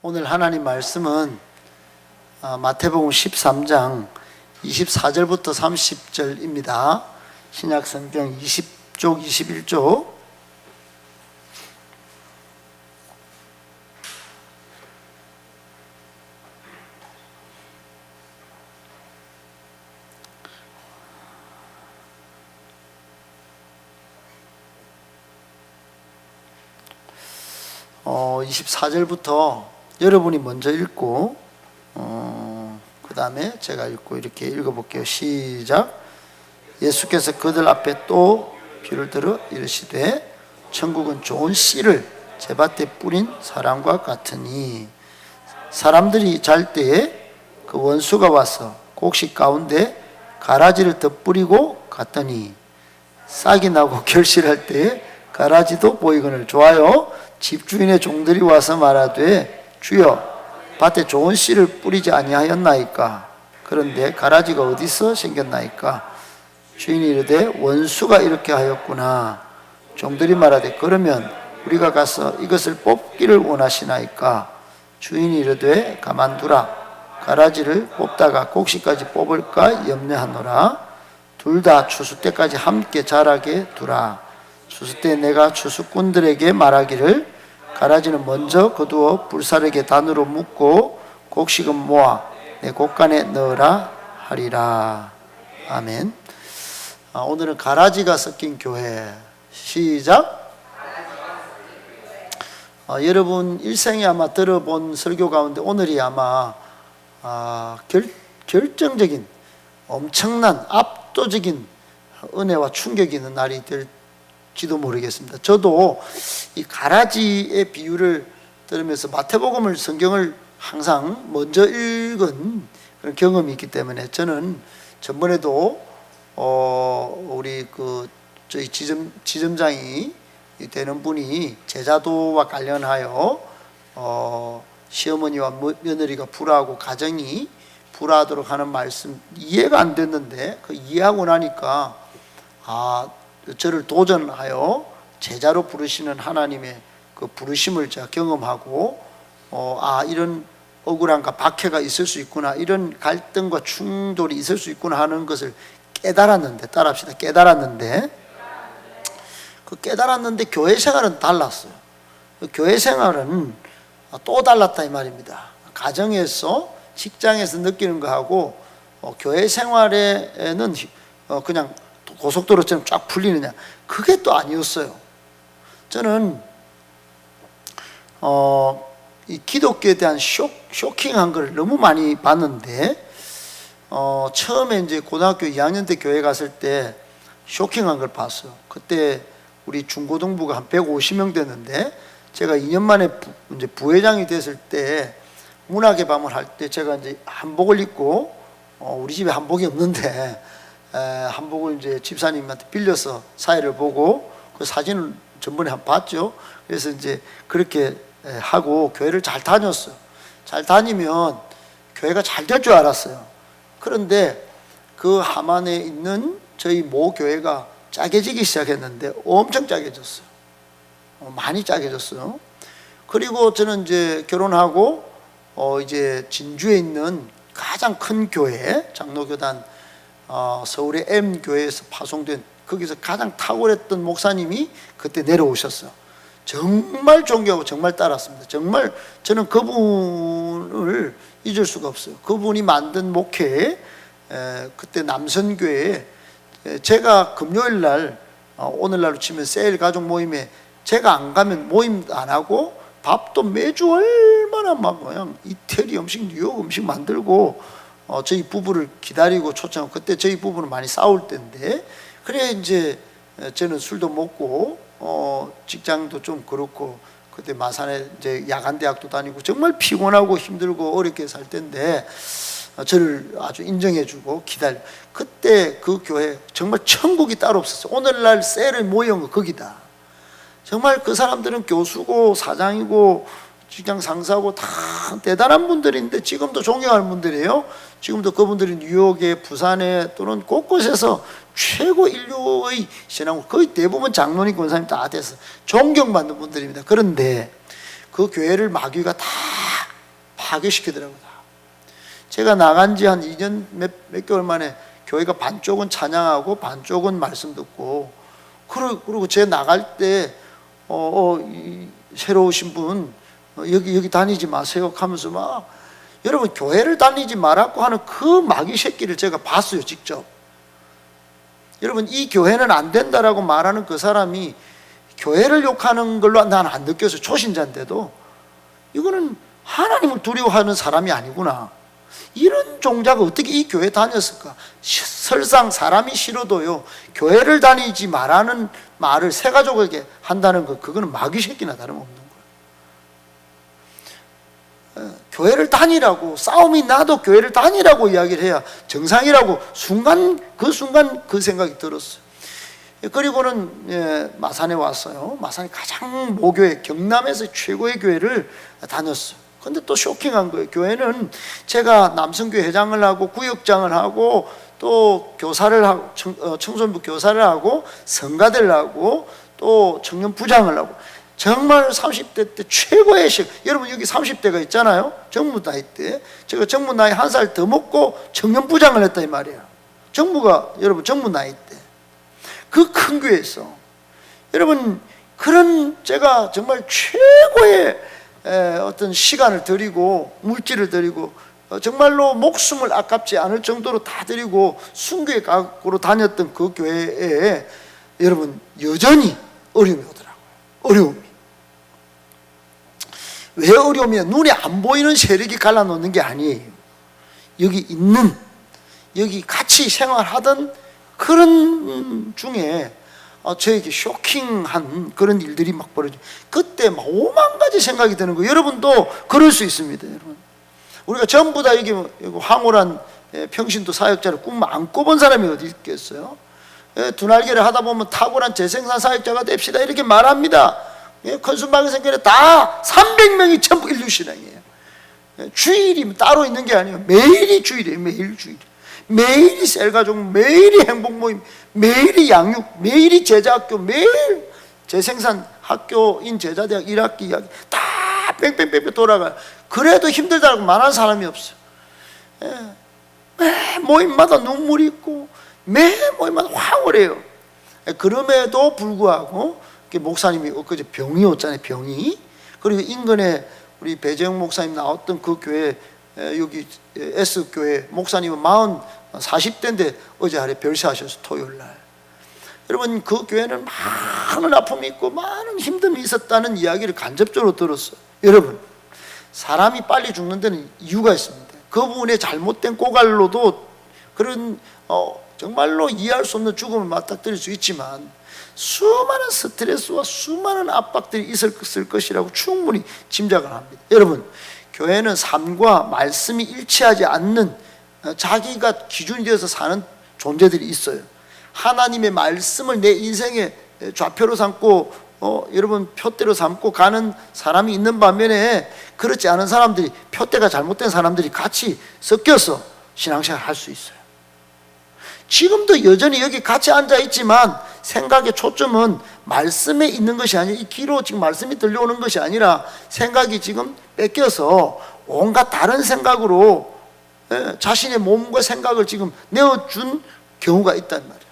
오늘 하나님 말씀은 마태복음 13장 24절부터 30절입니다. 신약성경 20쪽 21쪽. 어, 24절부터 여러분이 먼저 읽고 그 다음에 제가 읽고 이렇게 읽어볼게요. 시작. 예수께서 그들 앞에 또 비유를 들어 이르시되 천국은 좋은 씨를 제밭에 뿌린 사람과 같으니 사람들이 잘 때에 그 원수가 와서 곡식 가운데 가라지를 덧뿌리고 갔더니 싹이 나고 결실할 때에 가라지도 보이거늘 좋아요. 집주인의 종들이 와서 말하되 주여 밭에 좋은 씨를 뿌리지 아니하였나이까? 그런데 가라지가 어디서 생겼나이까? 주인이 이르되 원수가 이렇게 하였구나. 종들이 말하되 그러면 우리가 가서 이것을 뽑기를 원하시나이까? 주인이 이르되 가만두라. 가라지를 뽑다가 곡식까지 뽑을까 염려하노라. 둘 다 추수 때까지 함께 자라게 두라. 추수 때 내가 추수꾼들에게 말하기를 가라지는 먼저 거두어 불사르게 단으로 묶고 곡식은 모아 내 곡간에 넣으라 하리라. 아멘. 오늘은 가라지가 섞인 교회. 시작. 여러분 일생에 아마 들어본 설교 가운데 오늘이 아마 결정적인 엄청난 압도적인 은혜와 충격이 있는 날이 될지도 모르겠습니다. 저도 이 가라지의 비유를 들으면서 마태복음을 성경을 항상 먼저 읽은 그런 경험이 있기 때문에 저는 전번에도 우리 저희 지점장이 되는 분이 제자도와 관련하여 시어머니와 며느리가 불화하고 가정이 불화하도록 하는 말씀 이해가 안 됐는데 그 이해하고 나니까 저를 도전하여 제자로 부르시는 하나님의 그 부르심을 제가 경험하고 이런 억울함과 박해가 있을 수 있구나, 이런 갈등과 충돌이 있을 수 있구나 하는 것을 깨달았는데, 따라합시다. 깨달았는데 교회 생활은 달랐어요. 교회 생활은 또 달랐다 이 말입니다. 가정에서 직장에서 느끼는 거하고 교회 생활에는 그냥 고속도로처럼 쫙 풀리느냐, 그게 또 아니었어요. 저는 이 기독교에 대한 쇼킹한 걸 너무 많이 봤는데 처음에 이제 고등학교 2학년 때 교회 갔을 때 쇼킹한 걸 봤어요. 그때 우리 중고등부가 한 150명 됐는데 제가 2년 만에 이제 부회장이 됐을 때 문화개 밤을 할 때 제가 이제 한복을 입고 우리 집에 한복이 없는데 한복을 이제 집사님한테 빌려서 사회를 보고 그 사진을 전번에 한번 봤죠. 그래서 이제 그렇게 하고 교회를 잘 다녔어요. 잘 다니면 교회가 잘 될 줄 알았어요. 그런데 그 함안에 있는 저희 모 교회가 짜게지기 시작했는데 엄청 짜게졌어요. 많이 짜게졌어요. 그리고 저는 이제 결혼하고 이제 진주에 있는 가장 큰 교회, 장로교단 서울의 M교회에서 파송된 거기서 가장 탁월했던 목사님이 그때 내려오셨어요. 정말 존경하고 정말 따랐습니다. 정말 저는 그분을 잊을 수가 없어요. 그분이 만든 목회에 그때 남선교회에 제가 금요일 날 오늘날로 치면 세일 가족 모임에 제가 안 가면 모임도 안 하고 밥도 매주 얼마나 막 그냥 이태리 음식, 뉴욕 음식 만들고 저희 부부를 기다리고 초청하고, 그때 저희 부부는 많이 싸울 때인데, 그래 이제 저는 술도 먹고 직장도 좀 그렇고 그때 마산에 이제 야간대학도 다니고 정말 피곤하고 힘들고 어렵게 살 때인데 저를 아주 인정해주고 그때 그 교회 정말 천국이 따로 없었어요. 오늘날 셀을 모여온 거 거기다. 정말 그 사람들은 교수고 사장이고 직장 상사고 다 대단한 분들인데 지금도 존경하는 분들이에요. 지금도 그분들이 뉴욕에, 부산에 또는 곳곳에서 최고 인류의 신앙을 거의 대부분 장로님, 권사님 다 돼서 존경받는 분들입니다. 그런데 그 교회를 마귀가 다 파괴시키더라고요. 제가 나간 지 한 2년 몇 개월 만에 교회가 반쪽은 찬양하고 반쪽은 말씀 듣고, 그리고 제 나갈 때 새로 오신 분 여기 다니지 마세요 하면서 막, 여러분 교회를 다니지 말라고 하는 그 마귀 새끼를 제가 봤어요, 직접. 여러분 이 교회는 안 된다라고 말하는 그 사람이 교회를 욕하는 걸로 나는 안 느꼈어요. 초신자인데도 이거는 하나님을 두려워하는 사람이 아니구나. 이런 종자가 어떻게 이 교회 다녔을까? 설상 사람이 싫어도요, 교회를 다니지 말라는 말을 새 가족에게 한다는 거, 그거는 마귀 새끼나 다름없는 거예요. 교회를 다니라고, 싸움이 나도 교회를 다니라고 이야기를 해야 정상이라고 순간 그 생각이 들었어요. 그리고는 마산에 왔어요. 마산이 가장 모교회, 경남에서 최고의 교회를 다녔어요. 근데 또 쇼킹한 거예요. 교회는 제가 남성교회 회장을 하고 구역장을 하고 또 교사를 하고 청소년부 교사를 하고 성가대를 하고 또 청년부장을 하고, 정말 30대 때 최고의 여러분 여기 30대가 있잖아요. 정부 나이 때 제가 정부 나이 1살 더 먹고 청년부장을 했다 이 말이에요. 여러분 정부 나이 때 그 큰 교회에서 여러분, 그런 제가 정말 최고의 어떤 시간을 드리고 물질을 드리고 정말로 목숨을 아깝지 않을 정도로 다 드리고 순교의 각오로 다녔던 그 교회에 여러분 여전히 어려움이 오더라고요. 어려움이. 왜 어려움이냐? 눈에 안 보이는 세력이 갈라놓는 게 아니에요. 여기 같이 생활하던 그런 중에 저에게 쇼킹한 그런 일들이 막 벌어져요. 그때 막 5만 가지 생각이 드는 거예요. 여러분도 그럴 수 있습니다. 여러분, 우리가 전부 다 여기 황홀한 평신도 사역자를 꿈 안 꿔본 사람이 어디 있겠어요? 두 날개를 하다 보면 탁월한 재생산 사역자가 됩시다 이렇게 말합니다. 컨순방의 생결에 다 300명이 전부 인류신앙이에요. 주일이 따로 있는 게 아니에요. 매일이 주일이에요. 매일 주일. 매일이 셀가족, 매일이 행복모임, 매일이 양육, 매일이 제자학교, 매일 재생산 학교인 제자대학 1학기 이야기 다 뺑뺑뺑뺑 돌아가요. 그래도 힘들다고 말하는 사람이 없어요. 매 모임마다 눈물이 있고 매 모임마다 황홀해요. 그럼에도 불구하고 목사님이 엊그제 병이 왔잖아요. 병이. 그리고 인근에 우리 배재영 목사님 나왔던 그 교회, 여기 S교회 목사님은 40대인데 어제 하루에 별세하셔서 토요일날. 여러분 그 교회는 많은 아픔이 있고 많은 힘듦이 있었다는 이야기를 간접적으로 들었어요. 여러분 사람이 빨리 죽는 데는 이유가 있습니다. 그분의 잘못된 꼬갈로도 그런 정말로 이해할 수 없는 죽음을 맞닥뜨릴 수 있지만 수많은 스트레스와 수많은 압박들이 있을 것이라고 충분히 짐작을 합니다. 여러분 교회는 삶과 말씀이 일치하지 않는 자기가 기준이 되어서 사는 존재들이 있어요. 하나님의 말씀을 내 인생의 좌표로 삼고 여러분 표대로 삼고 가는 사람이 있는 반면에 그렇지 않은 사람들이, 표대가 잘못된 사람들이 같이 섞여서 신앙생활을 할 수 있어요. 지금도 여전히 여기 같이 앉아 있지만 생각의 초점은 말씀에 있는 것이 아니라 이 귀로 지금 말씀이 들려오는 것이 아니라 생각이 지금 뺏겨서 온갖 다른 생각으로 자신의 몸과 생각을 지금 내어준 경우가 있단 말이에요.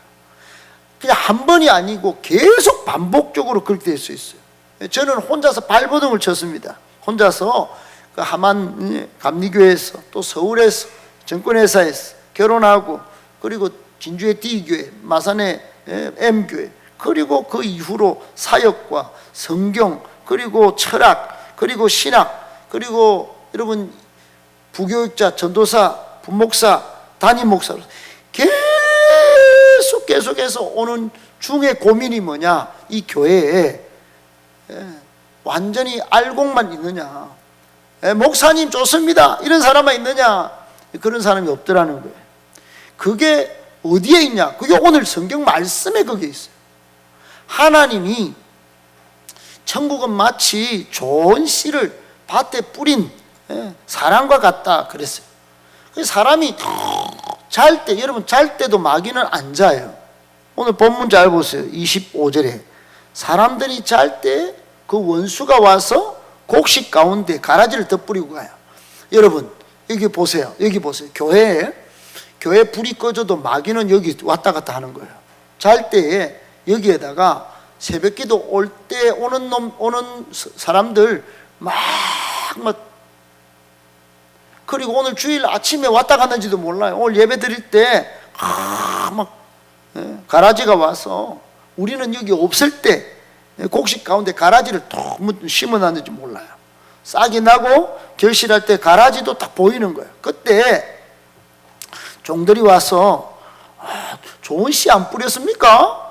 그냥 한 번이 아니고 계속 반복적으로 그렇게 될 수 있어요. 저는 혼자서 발버둥을 쳤습니다. 혼자서 그 하만 감리교회에서 또 서울에서 정권회사에서 결혼하고, 그리고 진주의 D교회, 마산의 M교회, 그리고 그 이후로 사역과 성경, 그리고 철학, 그리고 신학, 그리고 여러분 부교육자, 전도사, 부목사, 담임목사로 계속해서 오는 중에 고민이 뭐냐? 이 교회에 완전히 알곡만 있느냐, 목사님 좋습니다 이런 사람만 있느냐, 그런 사람이 없더라는 거예요. 그게 어디에 있냐? 그게 오늘 성경 말씀에 거기에 있어요. 하나님이 천국은 마치 좋은 씨를 밭에 뿌린 사람과 같다 그랬어요. 사람이 잘 때, 여러분 잘 때도 마귀는 안 자요. 오늘 본문 잘 보세요. 25절에 사람들이 잘 때 그 원수가 와서 곡식 가운데 가라지를 덧뿌리고 가요. 여러분 여기 보세요. 여기 보세요. 교회 불이 꺼져도 마귀는 여기 왔다 갔다 하는 거예요. 잘 때에 여기에다가 새벽기도 올 때 오는 사람들 막 그리고 오늘 주일 아침에 왔다 갔는지도 몰라요. 오늘 예배 드릴 때 가라지가 와서 우리는 여기 없을 때 곡식 가운데 가라지를 톡 심어놨는지 몰라요. 싹이 나고 결실할 때 가라지도 딱 보이는 거예요. 그때 종들이 와서 좋은 씨 안 뿌렸습니까?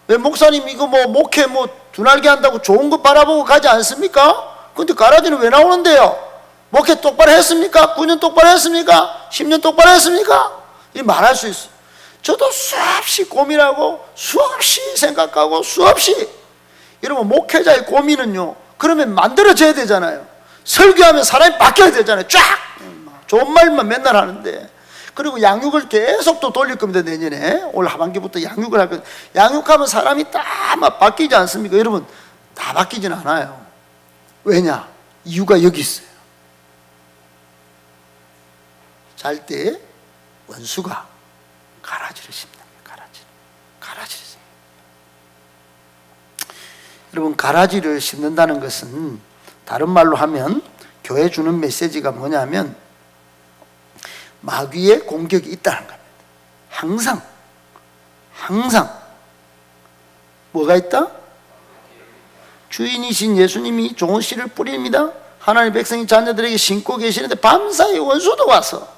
왜 목사님 이거 목회 두날개 한다고 좋은 거 바라보고 가지 않습니까? 근데 가라지는 왜 나오는데요? 목회 똑바로 했습니까? 9년 똑바로 했습니까? 10년 똑바로 했습니까? 이 말할 수 있어요. 저도 수없이 고민하고 수없이 생각하고 수없이 여러분 목회자의 고민은요 그러면 만들어져야 되잖아요. 설교하면 사람이 바뀌어야 되잖아요. 쫙 좋은 말만 맨날 하는데 그리고 양육을 계속 또 돌릴 겁니다. 내년에 올 하반기부터 양육을 할 거예요. 양육하면 사람이 다 막 바뀌지 않습니까? 여러분 다 바뀌진 않아요. 왜냐? 이유가 여기 있어요. 잘 때 원수가 가라지를 심는 거예요. 가라지를 심는 거예요. 여러분 가라지를 심는다는 것은 다른 말로 하면 교회 주는 메시지가 뭐냐면 마귀의 공격이 있다는 겁니다. 항상 뭐가 있다? 주인이신 예수님이 좋은 씨를 뿌립니다. 하나님의 백성이 자녀들에게 심고 계시는데 밤사이 원수도 와서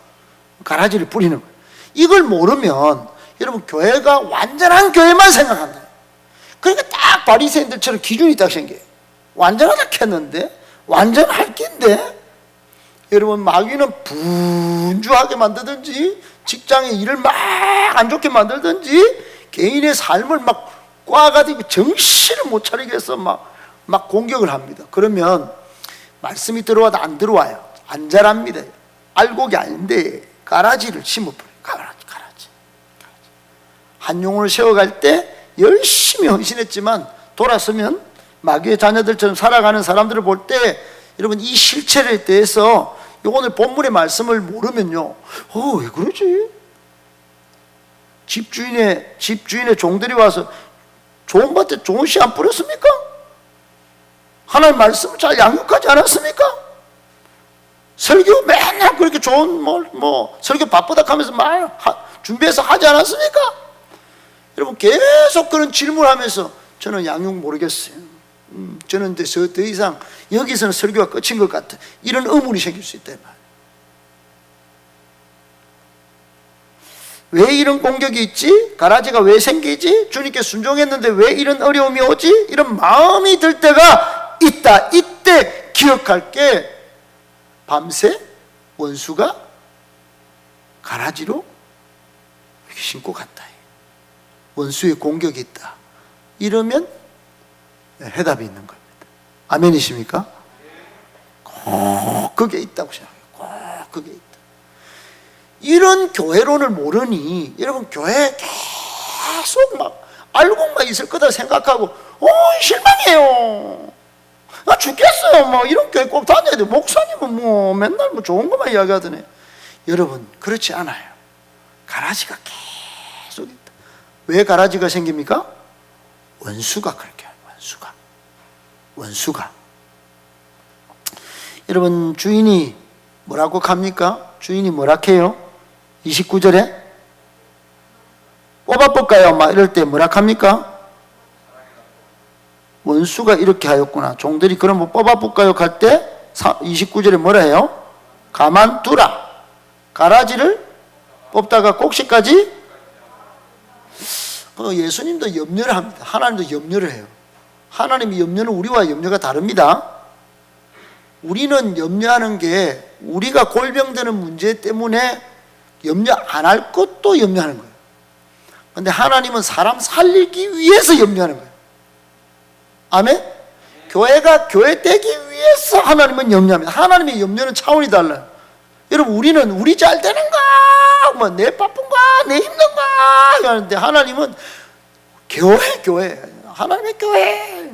가라지를 뿌리는 거예요. 이걸 모르면 여러분 교회가 완전한 교회만 생각한다. 그러니까 딱 바리새인들처럼 기준이 딱 생겨요. 완전하다 했는데 완전할 낀데 여러분 마귀는 분주하게 만들든지 직장의 일을 막 안 좋게 만들든지 개인의 삶을 막 꽈가지고 정신을 못 차리게 해서 막 공격을 합니다. 그러면 말씀이 들어와도 안 들어와요. 안 자랍니다. 알곡이 아닌데 가라지를 심어버려요. 가라지. 한 영혼을 세워갈 때 열심히 헌신했지만 돌아서면 마귀의 자녀들처럼 살아가는 사람들을 볼 때 여러분 이 실체에 대해서 오늘 본문의 말씀을 모르면요 왜 그러지? 집주인의 종들이 와서 좋은 밭에 좋은 씨 안 뿌렸습니까? 하나님 말씀을 잘 양육하지 않았습니까? 설교 맨날 그렇게 좋은 설교 바쁘다 하면서 준비해서 하지 않았습니까? 여러분 계속 그런 질문하면서 저는 양육 모르겠어요. 저는 더 이상 여기서는 설교가 끝인 것 같아. 이런 의문이 생길 수 있다. 왜 이런 공격이 있지? 가라지가 왜 생기지? 주님께 순종했는데 왜 이런 어려움이 오지? 이런 마음이 들 때가 있다. 이때 기억할 게 밤새 원수가 가라지로 이렇게 심고 갔다. 원수의 공격이 있다. 이러면 해답이 있는 겁니다. 아멘이십니까? 꼭 그게 있다고 생각해요. 꼭 그게 있다. 이런 교회론을 모르니 여러분 교회에 계속 알고만 있을 거다 생각하고 실망해요. 나 죽겠어요. 이런 교회 꼭 다녀야 돼. 목사님은 맨날 좋은 것만 이야기하더니 여러분 그렇지 않아요. 가라지가 계속 있다. 왜 가라지가 생깁니까? 원수가 그렇게 해요. 원수가 여러분 주인이 뭐라고 합니까? 주인이 뭐라 해요? 29절에 뽑아볼까요? 이럴 때 뭐라 합니까? 원수가 이렇게 하였구나. 종들이 그럼 뽑아볼까요? 할 때 29절에 뭐라 해요? 가만두라. 가라지를 뽑다가 꼭지까지. 예수님도 염려를 합니다. 하나님도 염려를 해요. 하나님의 염려는 우리와 염려가 다릅니다. 우리는 염려하는 게 우리가 골병되는 문제 때문에 염려 안 할 것도 염려하는 거예요. 그런데 하나님은 사람 살리기 위해서 염려하는 거예요. 아멘? 교회가 교회 되기 위해서 하나님은 염려합니다. 하나님의 염려는 차원이 달라요. 여러분 우리는 우리 잘 되는가 내 바쁜가 내 힘든가 하는데 하나님은 교회 하나님의 교회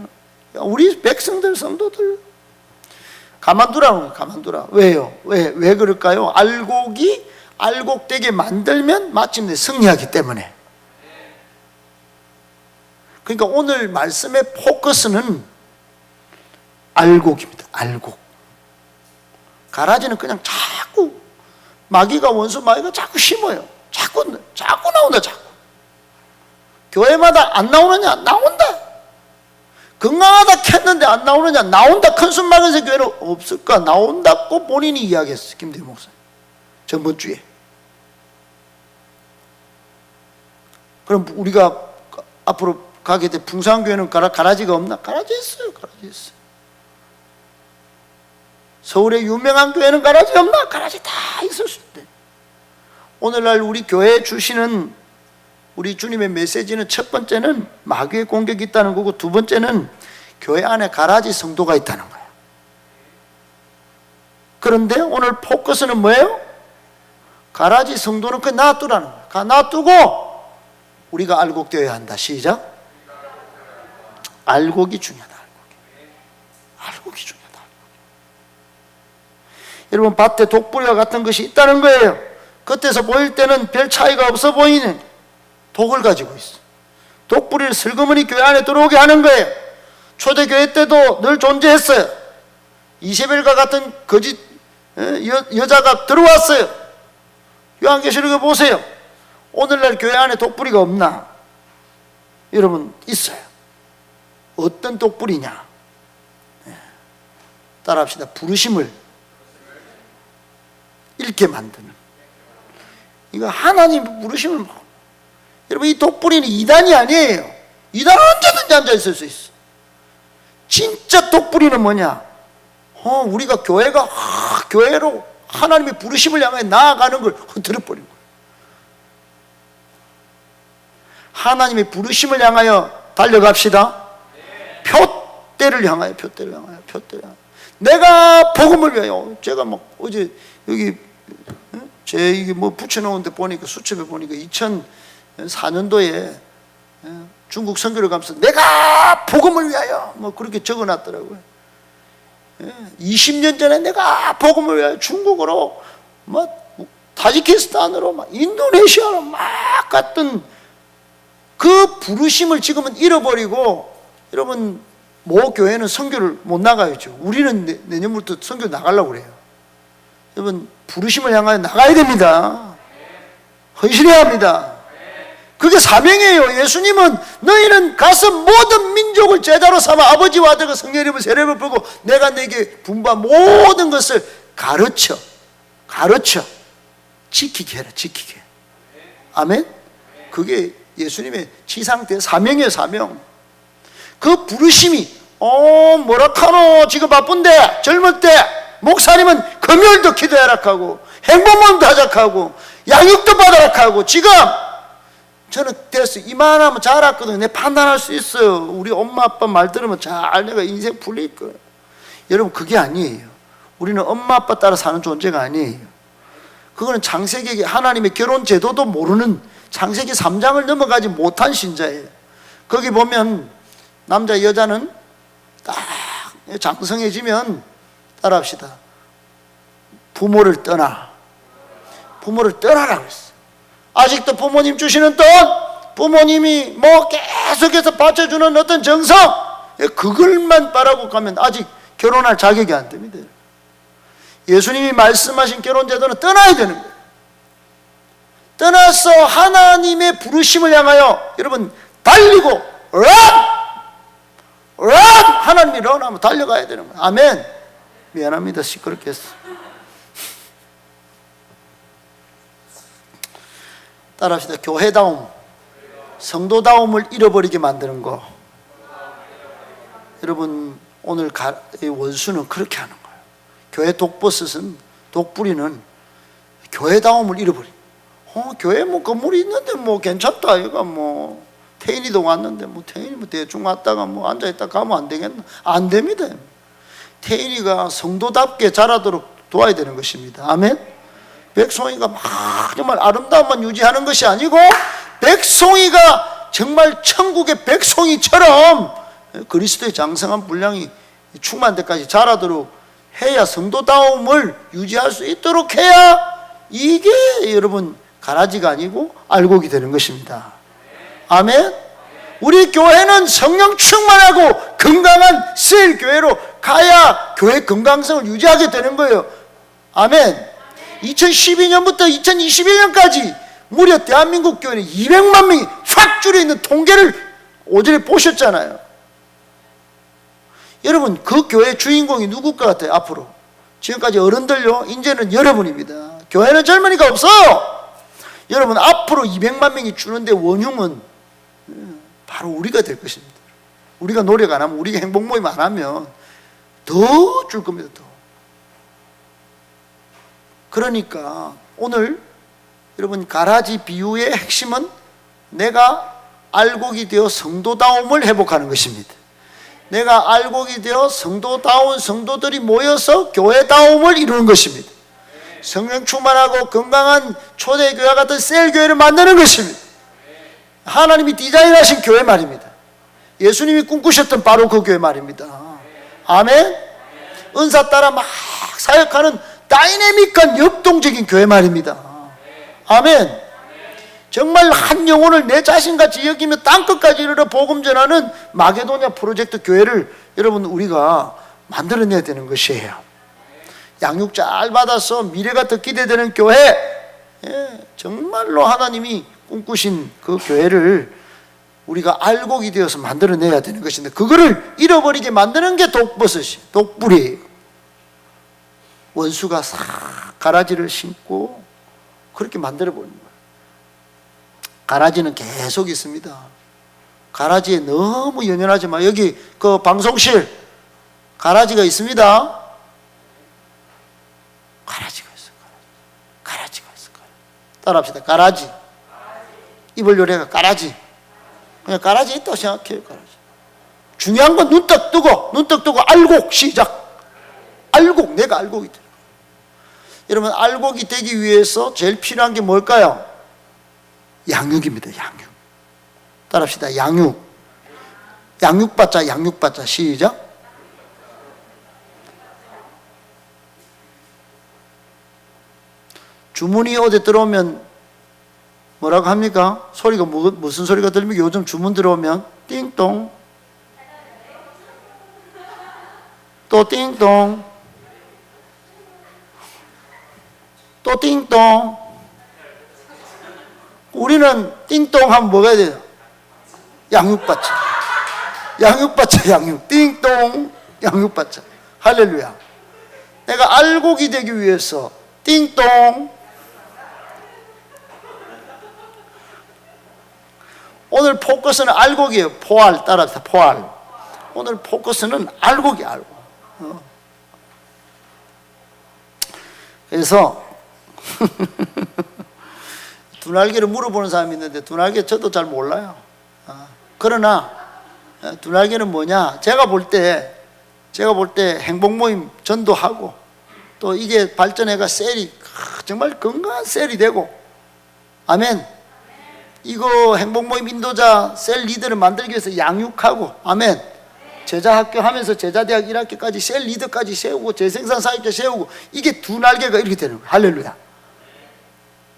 우리 백성들 성도들 가만두라는 거예요. 가만두라. 왜요? 왜 그럴까요? 알곡되게 만들면 마침내 승리하기 때문에. 그러니까 오늘 말씀의 포커스는 알곡입니다. 알곡. 가라지는 그냥 자꾸 원수 마귀가 자꾸 심어요. 자꾸 나온다. 자꾸. 교회마다 안 나오느냐? 나온다. 건강하다 캤는데 안 나오느냐? 나온다. 큰 숨 막으면서 교회는 없을까? 나온다고 본인이 이야기했어. 김대희 목사님. 저번 주에. 그럼 우리가 앞으로 가게 돼 풍성교회는 가라지가 없나? 가라지 있어요. 가라지 있어요. 서울의 유명한 교회는 가라지 없나? 가라지 다 있을 수 있대. 오늘날 우리 교회에 주시는 우리 주님의 메시지는 첫 번째는 마귀의 공격이 있다는 거고, 두 번째는 교회 안에 가라지 성도가 있다는 거예요. 그런데 오늘 포커스는 뭐예요? 가라지 성도는 그냥 놔두라는 거예요. 놔두고 우리가 알곡되어야 한다. 시작. 알곡이 중요하다. 알곡이 중요하다. 여러분, 밭에 독뿌리와 같은 것이 있다는 거예요. 겉에서 보일 때는 별 차이가 없어 보이는 독을 가지고 있어. 독뿌리를 슬그머니 교회 안에 들어오게 하는 거예요. 초대교회 때도 늘 존재했어요. 이세벨과 같은 거짓 여자가 들어왔어요. 요한계시록에 보세요. 오늘날 교회 안에 독뿌리가 없나? 여러분, 있어요. 어떤 독뿌리냐? 따라합시다. 부르심을 잃게 만드는. 이거 하나님 부르심을. 여러분, 이 독뿌리는 이단이 아니에요. 이단은 언제든지 앉아 있을 수 있어. 진짜 독뿌리는 뭐냐? 우리가 교회로 하나님의 부르심을 향해 나아가는 걸 흐트러버린 거예요. 하나님의 부르심을 향하여 달려갑시다. 표대를 향하여. 내가 복음을 위하여. 제가 막 어제 여기 이게 뭐 붙여놓은 데 보니까, 수첩에 보니까 2004년도에 중국 선교를 가면서 내가 복음을 위하여 뭐 그렇게 적어놨더라고요. 20년 전에 내가 복음을 위하여 중국으로 타지키스탄으로 인도네시아로 막 갔던 그 부르심을 지금은 잃어버리고, 여러분, 모 교회는 선교를 못 나가야죠. 우리는 내년부터 선교 나가려고 그래요. 여러분, 부르심을 향하여 나가야 됩니다. 헌신해야 합니다. 그게 사명이에요. 예수님은 너희는 가서 모든 민족을 제자로 삼아 아버지와 아들과 성령 이름으로 세례를 풀고 내가 내게 분부한 모든 것을 가르쳐 지키게 해라. 지키게. 아멘. 그게 예수님의 지상대 사명이에요. 사명. 그 부르심이 뭐라카노 지금 바쁜데, 젊을 때 목사님은 금요일도 기도하라 하고 행복문도 하자고 양육도 받아라 하고, 지금 저는 됐어. 이만하면 잘 왔거든요. 내가 판단할 수 있어요. 우리 엄마 아빠 말 들으면 잘 내가 인생 풀릴 거예요. 여러분, 그게 아니에요. 우리는 엄마 아빠 따라 사는 존재가 아니에요. 그거는 창세기 하나님의 결혼 제도도 모르는, 창세기 3장을 넘어가지 못한 신자예요. 거기 보면 남자 여자는 딱 장성해지면, 따라합시다, 부모를 떠나라고 했어. 아직도 부모님 주시는 돈, 부모님이 뭐 계속해서 받쳐주는 어떤 정성, 그걸만 바라고 가면 아직 결혼할 자격이 안 됩니다. 예수님이 말씀하신 결혼제도는 떠나야 되는 거예요. 떠나서 하나님의 부르심을 향하여 여러분 달리고 하나님이 런하면 달려가야 되는 거예요. 아멘. 미안합니다. 시끄럽게 했어. 따라합시다. 교회다움, 성도다움을 잃어버리게 만드는 거. 여러분, 오늘 원수는 그렇게 하는 거예요. 교회 독버섯은, 독뿌리는 교회다움을 잃어버려. 교회 뭐 건물이 있는데 뭐 괜찮다. 이거 뭐 태인이도 왔는데 뭐 태인이 뭐 대충 왔다가 뭐 앉아있다 가면 안 되겠나? 안 됩니다. 태인이가 성도답게 자라도록 도와야 되는 것입니다. 아멘. 백송이가 막 정말 아름다움만 유지하는 것이 아니고, 백송이가 정말 천국의 백송이처럼 그리스도의 장성한 분량이 충만한 데까지 자라도록 해야, 성도다움을 유지할 수 있도록 해야 이게 여러분 가라지가 아니고 알곡이 되는 것입니다. 아멘. 우리 교회는 성령 충만하고 건강한 셀교회로 가야 교회 건강성을 유지하게 되는 거예요. 아멘. 2012년부터 2021년까지 무려 대한민국 교회는 200만 명이 확 줄어 있는 통계를 오전에 보셨잖아요. 여러분, 그 교회의 주인공이 누굴 것 같아요? 앞으로 지금까지 어른들요, 이제는 여러분입니다. 교회는 젊은이가 없어요. 여러분, 앞으로 200만 명이 주는데 원흉은 바로 우리가 될 것입니다. 우리가 노력 안 하면, 우리가 행복 모임 안 하면 더 줄 겁니다. 더. 그러니까 오늘 여러분, 가라지 비유의 핵심은 내가 알곡이 되어 성도다움을 회복하는 것입니다. 내가 알곡이 되어 성도다운 성도들이 모여서 교회다움을 이루는 것입니다. 성령 충만하고 건강한 초대교회 같은 셀교회를 만드는 것입니다. 하나님이 디자인하신 교회 말입니다. 예수님이 꿈꾸셨던 바로 그 교회 말입니다. 아멘. 은사 따라 막 사역하는 다이내믹한 역동적인 교회 말입니다. 아멘. 정말 한 영혼을 내 자신같이 여기며 땅끝까지 이르러 복음 전하는 마게도냐 프로젝트 교회를 여러분 우리가 만들어내야 되는 것이에요. 양육 잘 받아서 미래가 더 기대되는 교회, 정말로 하나님이 꿈꾸신 그 교회를 우리가 알곡이 되어서 만들어내야 되는 것인데, 그거를 잃어버리게 만드는 게 독버섯이, 독불이에요. 원수가 싹 가라지를 심고 그렇게 만들어버리는 거예요. 가라지는 계속 있습니다. 가라지에 너무 연연하지 마. 여기 그 방송실 가라지가 있습니다. 가라지가 있어. 가라지가 있어. 따라합시다. 가라지. 입을 요래가 가라지. 그냥 가라지 있다고 생각해요. 가라지. 중요한 건 눈 딱 뜨고 알곡. 시작. 알곡. 내가 알곡이 돼. 여러분, 알곡이 되기 위해서 제일 필요한 게 뭘까요? 양육입니다. 양육. 따라합시다. 양육. 양육받자. 양육받자. 시작. 주문이 어디 들어오면 뭐라고 합니까? 소리가 무슨 소리가 들립니까? 요즘 주문 들어오면 띵동, 또 띵동, 또 띵동. 우리는 띵동 하면 뭐가 돼요? 양육받자. 양육받자. 양육. 띵동. 양육받자. 할렐루야. 내가 알곡이 되기 위해서 띵동. 오늘 포커스는 알곡이에요. 포알. 따라서 포알. 오늘 포커스는 알곡이 알곡. 그래서 두날개를 물어보는 사람이 있는데, 두날개 저도 잘 몰라요. 그러나 두날개는 뭐냐? 제가 볼 때 행복모임 전도하고, 또 이게 발전해가 셀이 정말 건강한 셀이 되고, 아멘. 이거 행복모임 인도자 셀 리더를 만들기 위해서 양육하고, 아멘. 제자학교 하면서 제자대학 1학기까지 셀 리더까지 세우고 재생산 사역자 세우고, 이게 두 날개가 이렇게 되는 거예요. 할렐루야.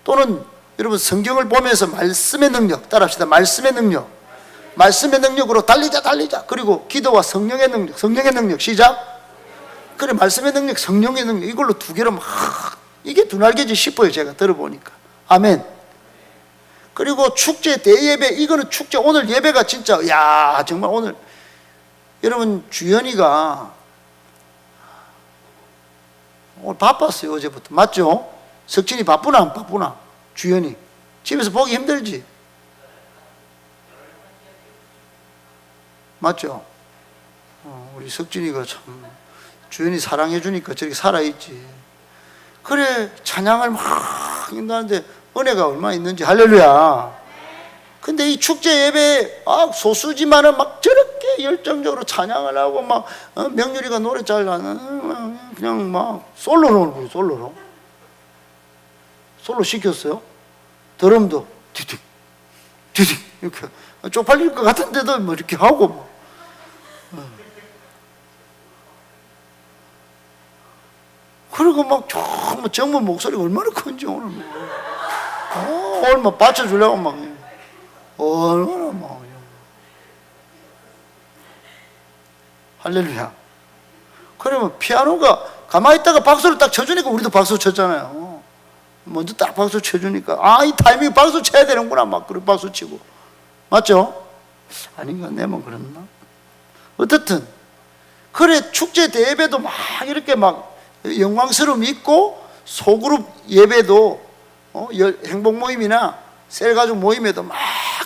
또는 여러분, 성경을 보면서 말씀의 능력, 따라합시다. 말씀의 능력. 말씀의 능력으로 달리자. 그리고 기도와 성령의 능력. 시작. 그래, 말씀의 능력, 성령의 능력, 이걸로 두 개로 막, 이게 두 날개지 싶어요. 제가 들어보니까. 아멘. 그리고 축제 대예배, 이거는 축제. 오늘 예배가 진짜, 야, 정말 오늘 여러분, 주연이가 오늘 바빴어요. 어제부터. 맞죠? 석진이 바쁘나 안 바쁘나? 주연이 집에서 보기 힘들지? 맞죠? 우리 석진이가 참 주연이 사랑해 주니까 저렇게 살아있지. 그래, 찬양을 막 한다는데 은혜가 얼마나 있는지. 할렐루야. 근데 이 축제 예배, 소수지만은 막 저렇게 열정적으로 찬양을 하고, 막 명률이가 노래 잘 나는, 그냥 막 솔로로 부르고, 솔로 시켰어요. 드럼도 디딕 이렇게 쪽팔릴 것 같은데도 뭐 이렇게 하고, 뭐. 그리고 막 정말 정말 목소리가 얼마나 큰지 오늘 오늘 막 받쳐주려고 막 얼마나 막 할렐루야. 그러면 피아노가 가만히 있다가 박수를 딱 쳐주니까 우리도 박수 쳤잖아요. 먼저 딱 박수 쳐주니까 이 타이밍에 박수 쳐야 되는구나 막 그런 박수 치고. 맞죠? 아닌가? 내만 그랬나? 어쨌든 그래 축제 대예배도 막 이렇게 막 영광스러움이 있고 소그룹 예배도 행복 모임이나 셀가족 모임에도 막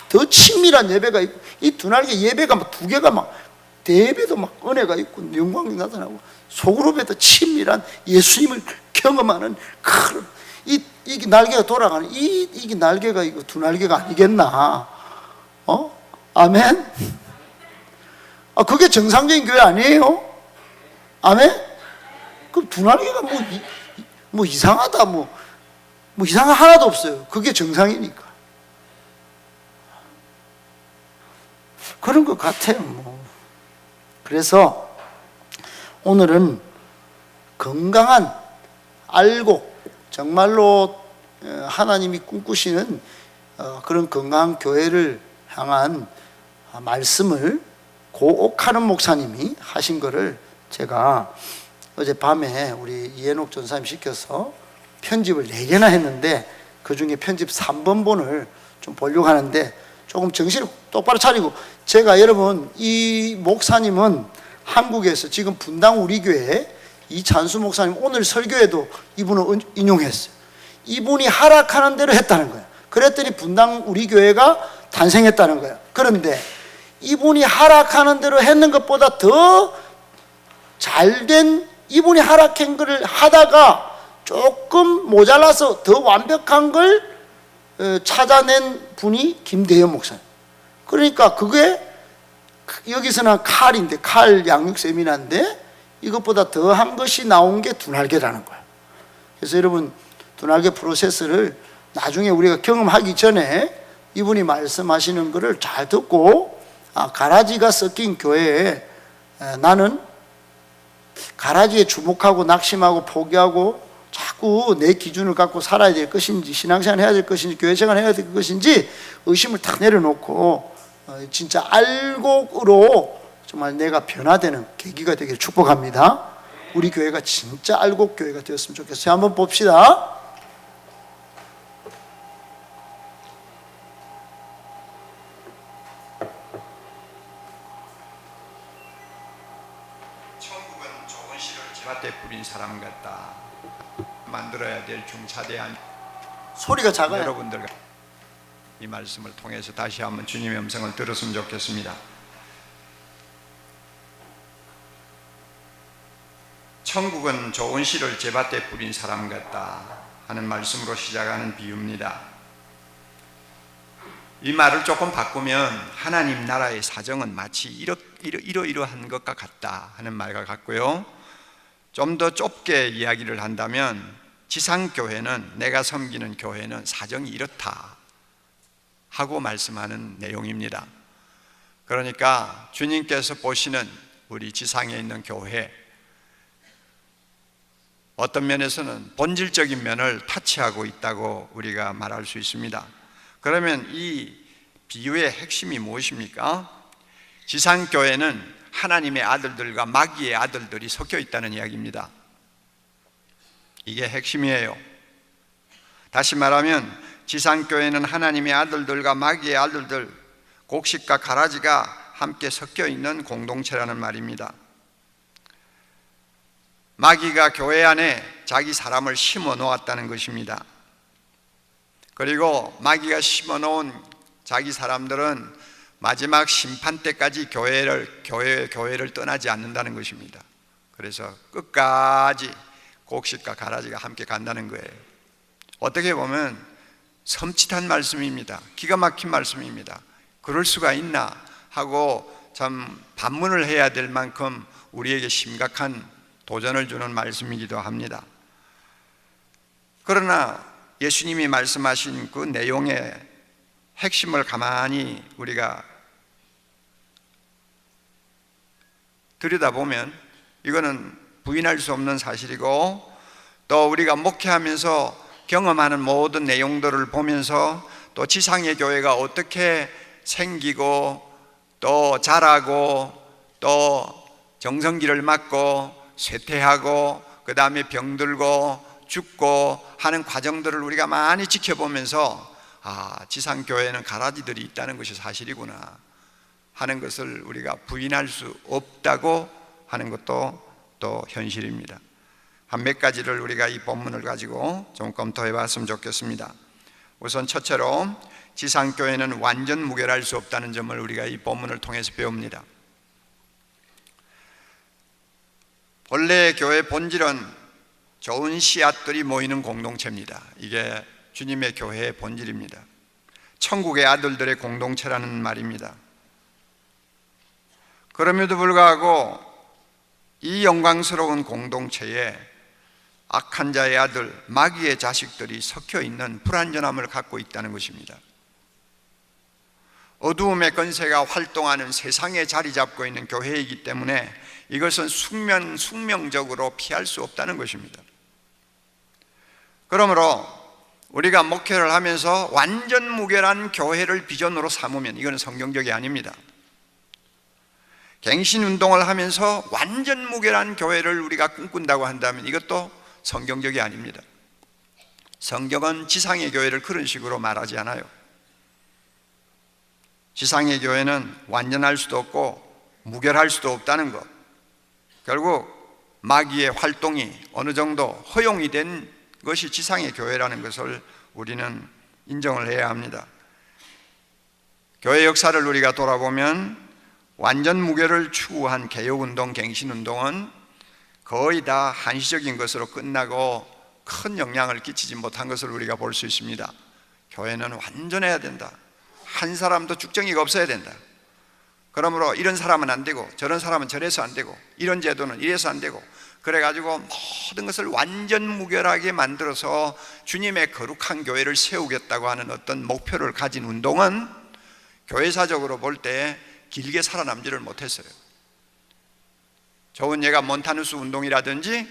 더 친밀한 예배가 있고 이 두 날개 예배가 막 두 개가 막 대예배도 막 은혜가 있고 영광이 나타나고 소그룹에도 친밀한 예수님을 경험하는 큰 이 날개가 돌아가는 이 날개가 이거 두 날개가 아니겠나? 아멘? 그게 정상적인 교회 아니에요? 아멘? 그럼 두 날개가 뭐 이상하다 뭐 이상한 하나도 없어요. 그게 정상이니까. 그런 것 같아요. 뭐. 그래서 오늘은 건강한 알고 정말로 하나님이 꿈꾸시는 그런 건강한 교회를 향한 말씀을 고옥하는 목사님이 하신 거를 제가 어젯밤에 우리 이해녹 전사님 시켜서 편집을 4개나 했는데 그 중에 편집 3번본을 좀 보려고 하는데 조금 정신을 똑바로 차리고 제가 여러분 이 목사님은 한국에서 지금 분당 우리 교회 이찬수 목사님 오늘 설교에도 이분을 인용했어요. 이분이 하락하는 대로 했다는 거예요. 그랬더니 분당 우리 교회가 탄생했다는 거예요. 그런데 이분이 하락하는 대로 했는 것보다 더 잘된 이분이 하락한 것을 하다가 조금 모자라서 더 완벽한 걸 찾아낸 분이 김대현 목사님. 그러니까 그게 여기서는 칼인데 칼 양육 세미나인데 이것보다 더한 것이 나온 게 두 날개라는 거예요. 그래서 여러분 두 날개 프로세스를 나중에 우리가 경험하기 전에 이분이 말씀하시는 것을 잘 듣고 가라지가 섞인 교회에 나는 가라지에 주목하고 낙심하고 포기하고 자꾸 내 기준을 갖고 살아야 될 것인지 신앙생활 해야 될 것인지 교회생활 해야 될 것인지 의심을 탁 내려놓고 진짜 알곡으로 정말 내가 변화되는 계기가 되기를 축복합니다. 우리 교회가 진짜 알곡 교회가 되었으면 좋겠어요. 한번 봅시다. 천국은 좋은 씨를 제밭에 뿌린 사람 같다. 만들어야 될 중차대한 소리가 작아요. 여러분들과 이 말씀을 통해서 다시 한번 주님의 음성을 들었으면 좋겠습니다. 천국은 좋은 씨를 제밭에 뿌린 사람 같다 하는 말씀으로 시작하는 비유입니다. 이 말을 조금 바꾸면 하나님 나라의 사정은 마치 이러이러한 것과 같다 하는 말과 같고요. 좀 더 좁게 이야기를 한다면 지상교회는 내가 섬기는 교회는 사정이 이렇다 하고 말씀하는 내용입니다. 그러니까 주님께서 보시는 우리 지상에 있는 교회 어떤 면에서는 본질적인 면을 타치하고 있다고 우리가 말할 수 있습니다. 그러면 이 비유의 핵심이 무엇입니까? 지상교회는 하나님의 아들들과 마귀의 아들들이 섞여 있다는 이야기입니다. 이게 핵심이에요. 다시 말하면 지상교회는 하나님의 아들들과 마귀의 아들들, 곡식과 가라지가 함께 섞여 있는 공동체라는 말입니다. 마귀가 교회 안에 자기 사람을 심어 놓았다는 것입니다. 그리고 마귀가 심어 놓은 자기 사람들은 마지막 심판 때까지 교회를 떠나지 않는다는 것입니다. 그래서 끝까지 곡식과 가라지가 함께 간다는 거예요. 어떻게 보면 섬찟한 말씀입니다. 기가 막힌 말씀입니다. 그럴 수가 있나 하고 참 반문을 해야 될 만큼 우리에게 심각한 도전을 주는 말씀이기도 합니다. 그러나 예수님이 말씀하신 그 내용의 핵심을 가만히 우리가 들여다보면 이거는 부인할 수 없는 사실이고 또 우리가 목회하면서 경험하는 모든 내용들을 보면서 또 지상의 교회가 어떻게 생기고 또 자라고 또 정성기를 맞고 쇠퇴하고 그 다음에 병들고 죽고 하는 과정들을 우리가 많이 지켜보면서 지상교회는 가라지들이 있다는 것이 사실이구나 하는 것을 우리가 부인할 수 없다고 하는 것도 또 현실입니다. 한 몇 가지를 우리가 이 본문을 가지고 좀 검토해 봤으면 좋겠습니다. 우선 첫째로 지상교회는 완전 무결할 수 없다는 점을 우리가 이 본문을 통해서 배웁니다. 본래 교회 본질은 좋은 씨앗들이 모이는 공동체입니다. 이게 주님의 교회의 본질입니다. 천국의 아들들의 공동체라는 말입니다. 그럼에도 불구하고 이 영광스러운 공동체에 악한 자의 아들, 마귀의 자식들이 섞여 있는 불완전함을 갖고 있다는 것입니다. 어두움의 권세가 활동하는 세상에 자리 잡고 있는 교회이기 때문에 이것은 숙명적으로 피할 수 없다는 것입니다. 그러므로 우리가 목회를 하면서 완전 무결한 교회를 비전으로 삼으면 이건 성경적이 아닙니다. 갱신운동을 하면서 완전 무결한 교회를 우리가 꿈꾼다고 한다면 이것도 성경적이 아닙니다. 성경은 지상의 교회를 그런 식으로 말하지 않아요. 지상의 교회는 완전할 수도 없고 무결할 수도 없다는 것, 결국 마귀의 활동이 어느 정도 허용이 된 것이 지상의 교회라는 것을 우리는 인정을 해야 합니다. 교회 역사를 우리가 돌아보면 완전 무결을 추구한 개혁운동, 갱신운동은 거의 다 한시적인 것으로 끝나고 큰 영향을 끼치지 못한 것을 우리가 볼 수 있습니다. 교회는 완전해야 된다. 한 사람도 죽정이가 없어야 된다. 그러므로 이런 사람은 안 되고 저런 사람은 저래서 안 되고 이런 제도는 이래서 안 되고 그래가지고 모든 것을 완전 무결하게 만들어서 주님의 거룩한 교회를 세우겠다고 하는 어떤 목표를 가진 운동은 교회사적으로 볼 때 길게 살아남지를 못했어요. 좋은 예가 몬타누스 운동이라든지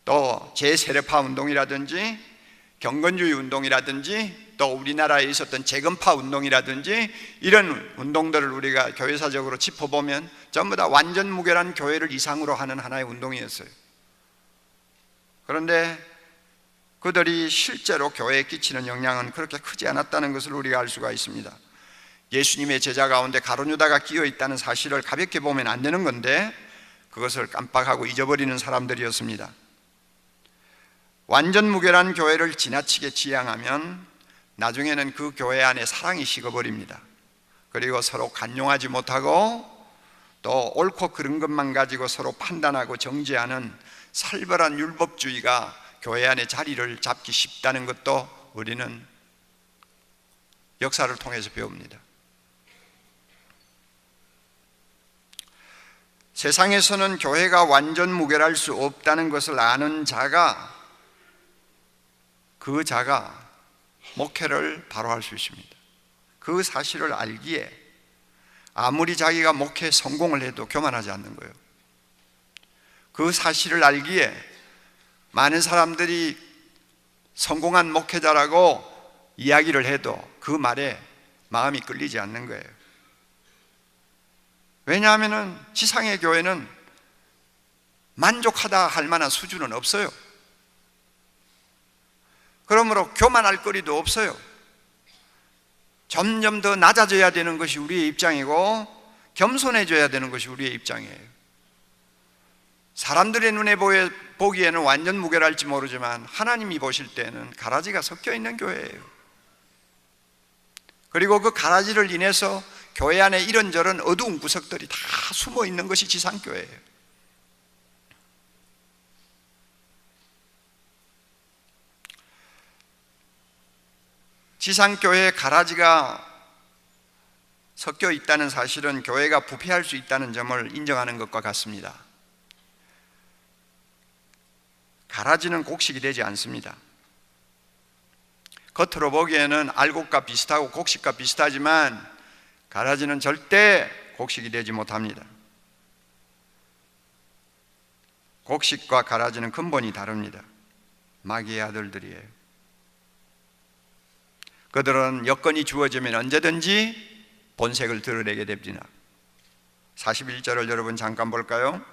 또 제세례파 운동이라든지 경건주의 운동이라든지 또 우리나라에 있었던 재건파 운동이라든지 이런 운동들을 우리가 교회사적으로 짚어보면 전부 다 완전 무결한 교회를 이상으로 하는 하나의 운동이었어요. 그런데 그들이 실제로 교회에 끼치는 영향은 그렇게 크지 않았다는 것을 우리가 알 수가 있습니다. 예수님의 제자 가운데 가룟 유다가 끼어 있다는 사실을 가볍게 보면 안 되는 건데 그것을 깜빡하고 잊어버리는 사람들이었습니다. 완전 무결한 교회를 지나치게 지향하면 나중에는 그 교회 안에 사랑이 식어버립니다. 그리고 서로 간용하지 못하고 또 옳고 그른 것만 가지고 서로 판단하고 정죄하는 살벌한 율법주의가 교회 안에 자리를 잡기 쉽다는 것도 우리는 역사를 통해서 배웁니다. 세상에서는 교회가 완전 무결할 수 없다는 것을 아는 자가 목회를 바로 할 수 있습니다. 그 사실을 알기에 아무리 자기가 목회에 성공을 해도 교만하지 않는 거예요. 그 사실을 알기에 많은 사람들이 성공한 목회자라고 이야기를 해도 그 말에 마음이 끌리지 않는 거예요. 왜냐하면 지상의 교회는 만족하다 할 만한 수준은 없어요. 그러므로 교만할 거리도 없어요. 점점 더 낮아져야 되는 것이 우리의 입장이고 겸손해져야 되는 것이 우리의 입장이에요. 사람들의 눈에 보기에는 완전 무결할지 모르지만 하나님이 보실 때는 가라지가 섞여 있는 교회예요. 그리고 그 가라지를 인해서 교회 안에 이런저런 어두운 구석들이 다 숨어 있는 것이 지상교회예요. 지상교회에 가라지가 섞여 있다는 사실은 교회가 부패할 수 있다는 점을 인정하는 것과 같습니다. 가라지는 곡식이 되지 않습니다. 겉으로 보기에는 알곡과 비슷하고 곡식과 비슷하지만 가라지는 절대 곡식이 되지 못합니다. 곡식과 가라지는 근본이 다릅니다. 마귀의 아들들이에요. 그들은 여건이 주어지면 언제든지 본색을 드러내게 됩니다. 41절을 여러분 잠깐 볼까요?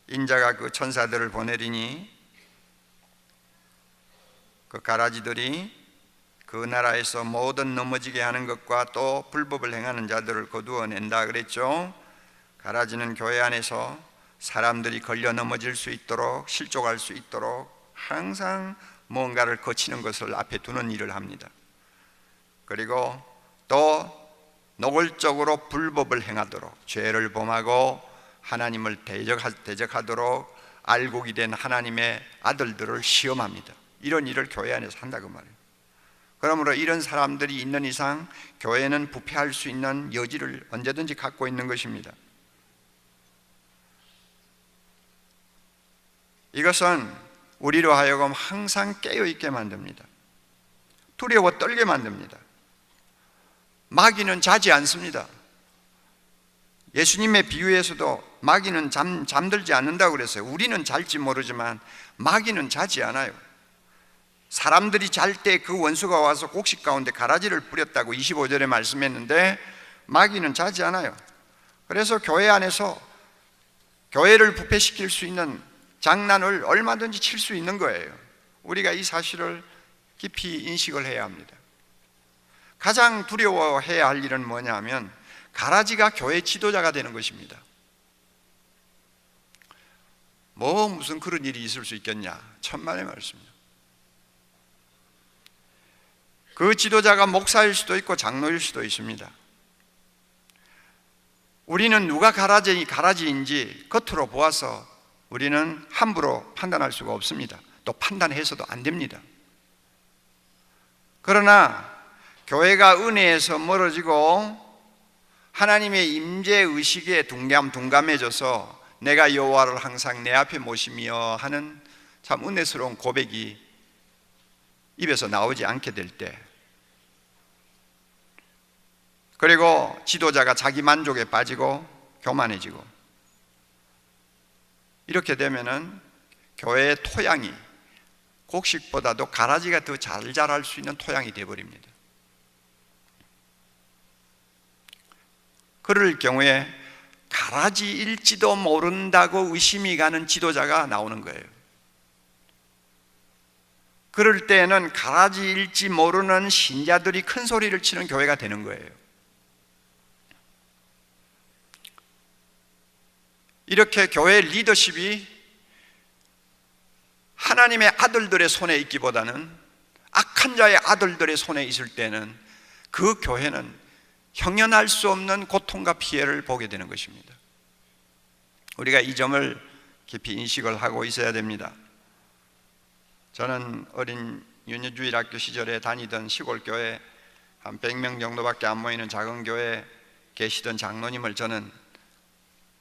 인자가 그 천사들을 보내리니 그 가라지들이 그 나라에서 모든 넘어지게 하는 것과 또 불법을 행하는 자들을 거두어낸다 그랬죠. 가라지는 교회 안에서 사람들이 걸려 넘어질 수 있도록, 실족할 수 있도록 항상 뭔가를 거치는 것을 앞에 두는 일을 합니다. 그리고 또 노골적으로 불법을 행하도록, 죄를 범하고 하나님을 대적하도록 알곡이 된 하나님의 아들들을 시험합니다. 이런 일을 교회 안에서 한다고 말해요. 그러므로 이런 사람들이 있는 이상 교회는 부패할 수 있는 여지를 언제든지 갖고 있는 것입니다. 이것은 우리로 하여금 항상 깨어있게 만듭니다. 두려워 떨게 만듭니다. 마귀는 자지 않습니다. 예수님의 비유에서도 마귀는 잠들지 않는다고 그랬어요. 우리는 잘지 모르지만 마귀는 자지 않아요. 사람들이 잘 때 그 원수가 와서 곡식 가운데 가라지를 뿌렸다고 25절에 말씀했는데 마귀는 자지 않아요. 그래서 교회 안에서 교회를 부패시킬 수 있는 장난을 얼마든지 칠 수 있는 거예요. 우리가 이 사실을 깊이 인식을 해야 합니다. 가장 두려워해야 할 일은 뭐냐면 가라지가 교회 지도자가 되는 것입니다. 무슨 그런 일이 있을 수 있겠냐? 천만의 말씀이죠. 그 지도자가 목사일 수도 있고 장로일 수도 있습니다. 우리는 누가 가라지인지 겉으로 보아서 우리는 함부로 판단할 수가 없습니다. 또 판단해서도 안 됩니다. 그러나 교회가 은혜에서 멀어지고 하나님의 임재의식에 둔감해져서 내가 여호와를 항상 내 앞에 모시며 하는 참 은혜스러운 고백이 입에서 나오지 않게 될 때, 그리고 지도자가 자기 만족에 빠지고 교만해지고, 이렇게 되면은 교회의 토양이 곡식보다도 가라지가 더 잘 자랄 수 있는 토양이 되어버립니다. 그럴 경우에 가라지일지도 모른다고 의심이 가는 지도자가 나오는 거예요. 그럴 때에는 가라지일지 모르는 신자들이 큰 소리를 치는 교회가 되는 거예요. 이렇게 교회 리더십이 하나님의 아들들의 손에 있기보다는 악한 자의 아들들의 손에 있을 때는 그 교회는 형연할 수 없는 고통과 피해를 보게 되는 것입니다. 우리가 이 점을 깊이 인식을 하고 있어야 됩니다. 저는 어린 윤여주일학교 시절에 다니던 시골 교회 한 100명 정도밖에 안 모이는 작은 교회에 계시던 장로님을 저는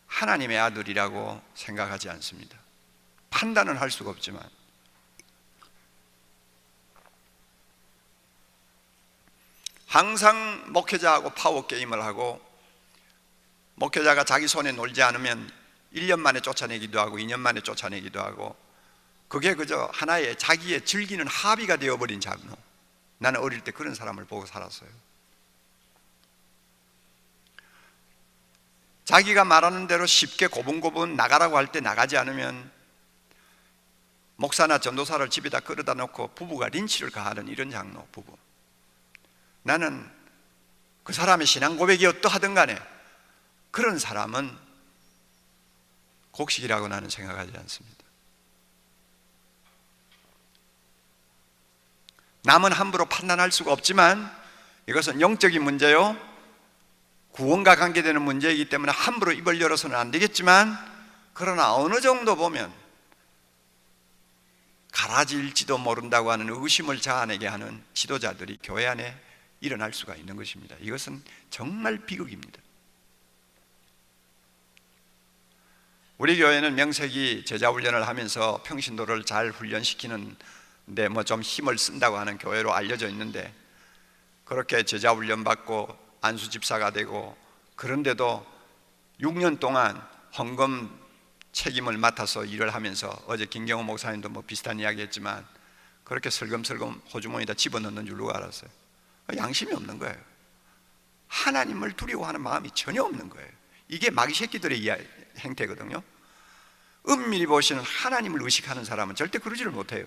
하나님의 아들이라고 생각하지 않습니다. 판단은 할 수가 없지만 항상 목회자하고 파워게임을 하고, 목회자가 자기 손에 놀지 않으면 1년 만에 쫓아내기도 하고 2년 만에 쫓아내기도 하고, 그게 그저 하나의 자기의 즐기는 합의가 되어버린 장로. 나는 어릴 때 그런 사람을 보고 살았어요. 자기가 말하는 대로 쉽게 고분고분 나가라고 할 때 나가지 않으면 목사나 전도사를 집에다 끌어다 놓고 부부가 린치를 가하는 이런 장로 부부. 나는 그 사람의 신앙 고백이 어떠하든 간에 그런 사람은 곡식이라고 나는 생각하지 않습니다. 남은 함부로 판단할 수가 없지만 이것은 영적인 문제요, 구원과 관계되는 문제이기 때문에 함부로 입을 열어서는 안 되겠지만, 그러나 어느 정도 보면 가라지일지도 모른다고 하는 의심을 자아내게 하는 지도자들이 교회 안에 일어날 수가 있는 것입니다. 이것은 정말 비극입니다. 우리 교회는 명색이 제자훈련을 하면서 평신도를 잘 훈련시키는 데 좀 힘을 쓴다고 하는 교회로 알려져 있는데, 그렇게 제자훈련 받고 안수집사가 되고, 그런데도 6년 동안 헌금 책임을 맡아서 일을 하면서, 어제 김경호 목사님도 뭐 비슷한 이야기 했지만 그렇게 슬금슬금 호주머니에다 집어넣는 줄 누가 알았어요? 양심이 없는 거예요. 하나님을 두려워하는 마음이 전혀 없는 거예요. 이게 마귀 새끼들의 행태거든요. 은밀히 보시는 하나님을 의식하는 사람은 절대 그러지를 못해요.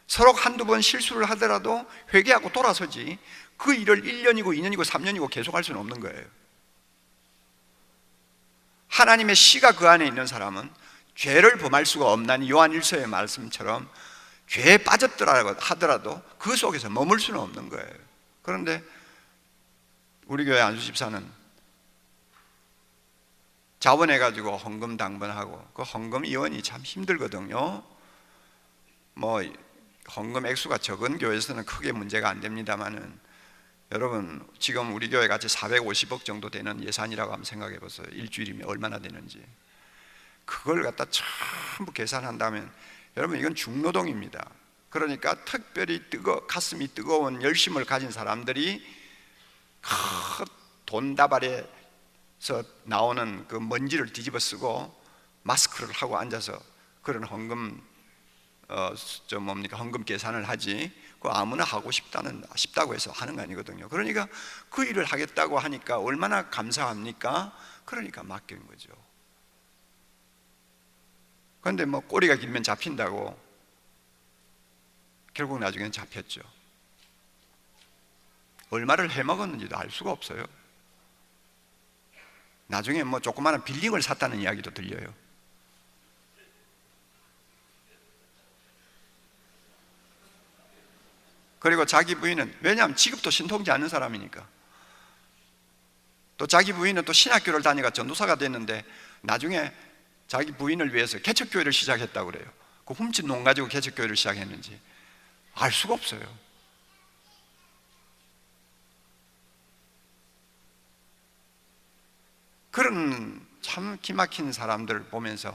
서로 한두 번 실수를 하더라도 회개하고 돌아서지 그 일을 1년이고 2년이고 3년이고 계속할 수는 없는 거예요. 하나님의 씨가 그 안에 있는 사람은 죄를 범할 수가 없나니 요한일서의 말씀처럼 죄에 빠졌더라 하더라도 그 속에서 머물 수는 없는 거예요. 그런데 우리 교회 안수 집사는 자원해가지고 헌금 당번하고, 그 헌금 이원이 참 힘들거든요. 뭐 헌금 액수가 적은 교회에서는 크게 문제가 안 됩니다만은, 여러분 지금 우리 교회 같이 450억 정도 되는 예산이라고 한번 생각해 보세요. 일주일이면 얼마나 되는지. 그걸 갖다 전부 계산한다면 여러분 이건 중노동입니다. 그러니까 특별히 가슴이 뜨거운 열심을 가진 사람들이 큰 돈다발에서 나오는 그 먼지를 뒤집어 쓰고 마스크를 하고 앉아서 그런 헌금 헌금 계산을 하지, 그 아무나 하고 싶다고 해서 하는 거 아니거든요. 그러니까 그 일을 하겠다고 하니까 얼마나 감사합니까? 그러니까 맡긴 거죠. 그런데 뭐 꼬리가 길면 잡힌다고 결국 나중에는 잡혔죠. 얼마를 해먹었는지도 알 수가 없어요. 나중에 뭐 조그마한 빌딩을 샀다는 이야기도 들려요. 그리고 자기 부인은, 왜냐하면 지금도 신통치 않는 사람이니까, 또 자기 부인은 또 신학교를 다니가 전도사가 됐는데 나중에 자기 부인을 위해서 개척교회를 시작했다고 그래요. 그 훔친 돈 가지고 개척교회를 시작했는지 알 수가 없어요. 그런 참 기막힌 사람들을 보면서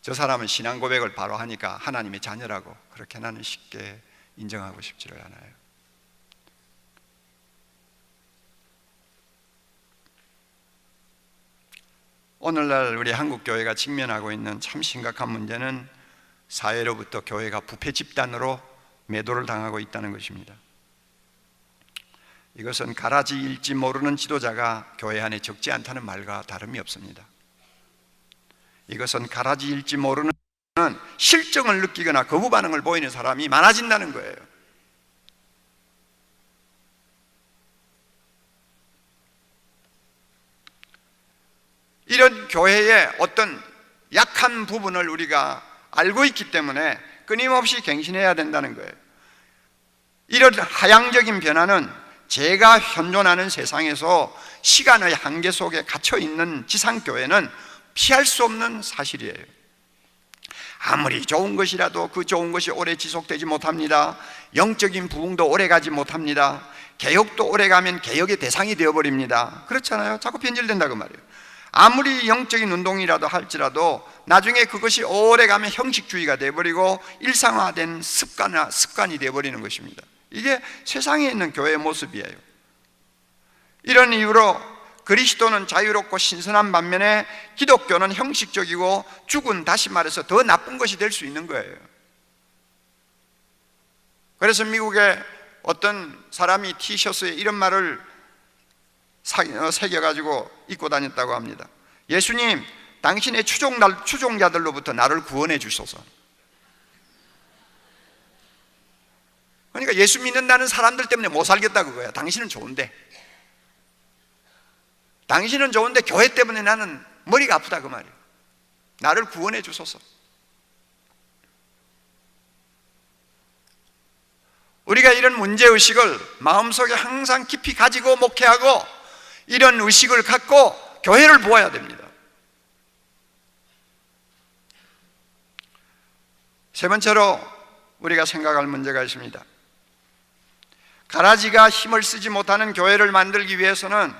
저 사람은 신앙 고백을 바로 하니까 하나님의 자녀라고 그렇게 나는 쉽게 인정하고 싶지를 않아요. 오늘날 우리 한국 교회가 직면하고 있는 참 심각한 문제는 사회로부터 교회가 부패 집단으로 매도를 당하고 있다는 것입니다. 이것은 가라지일지 모르는 지도자가 교회 안에 적지 않다는 말과 다름이 없습니다. 이것은 가라지일지 모르는 실정을 느끼거나 거부 반응을 보이는 사람이 많아진다는 거예요. 이런 교회의 어떤 약한 부분을 우리가 알고 있기 때문에 끊임없이 갱신해야 된다는 거예요. 이런 하향적인 변화는 제가 현존하는 세상에서 시간의 한계 속에 갇혀 있는 지상교회는 피할 수 없는 사실이에요. 아무리 좋은 것이라도 그 좋은 것이 오래 지속되지 못합니다. 영적인 부흥도 오래 가지 못합니다. 개혁도 오래 가면 개혁의 대상이 되어버립니다. 그렇잖아요. 자꾸 변질된다고 말이에요. 아무리 영적인 운동이라도 할지라도 나중에 그것이 오래 가면 형식주의가 되어버리고 일상화된 습관이 되어버리는 것입니다. 이게 세상에 있는 교회의 모습이에요. 이런 이유로 그리스도는 자유롭고 신선한 반면에 기독교는 형식적이고 죽은, 다시 말해서 더 나쁜 것이 될 수 있는 거예요. 그래서 미국의 어떤 사람이 티셔츠에 이런 말을 새겨가지고 입고 다녔다고 합니다. 예수님, 당신의 추종자들로부터 나를 구원해 주소서. 그러니까 예수 믿는다는 사람들 때문에 못 살겠다 그거야. 당신은 좋은데, 당신은 좋은데 교회 때문에 나는 머리가 아프다 그 말이에요. 나를 구원해 주소서. 우리가 이런 문제의식을 마음속에 항상 깊이 가지고 목회하고 이런 의식을 갖고 교회를 보아야 됩니다. 세 번째로 우리가 생각할 문제가 있습니다. 가라지가 힘을 쓰지 못하는 교회를 만들기 위해서는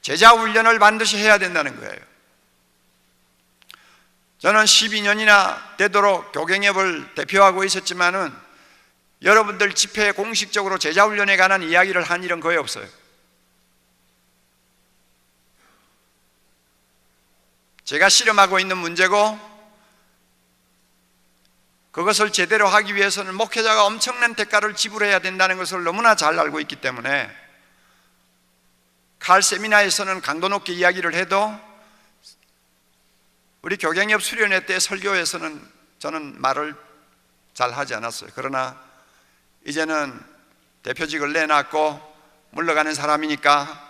제자 훈련을 반드시 해야 된다는 거예요. 저는 12년이나 되도록 교경협을 대표하고 있었지만은 여러분들 집회에 공식적으로 제자 훈련에 관한 이야기를 한 일은 거의 없어요. 제가 실험하고 있는 문제고, 그것을 제대로 하기 위해서는 목회자가 엄청난 대가를 지불해야 된다는 것을 너무나 잘 알고 있기 때문에 칼 세미나에서는 강도 높게 이야기를 해도 우리 교경협 수련회 때 설교에서는 저는 말을 잘 하지 않았어요. 그러나 이제는 대표직을 내놨고 물러가는 사람이니까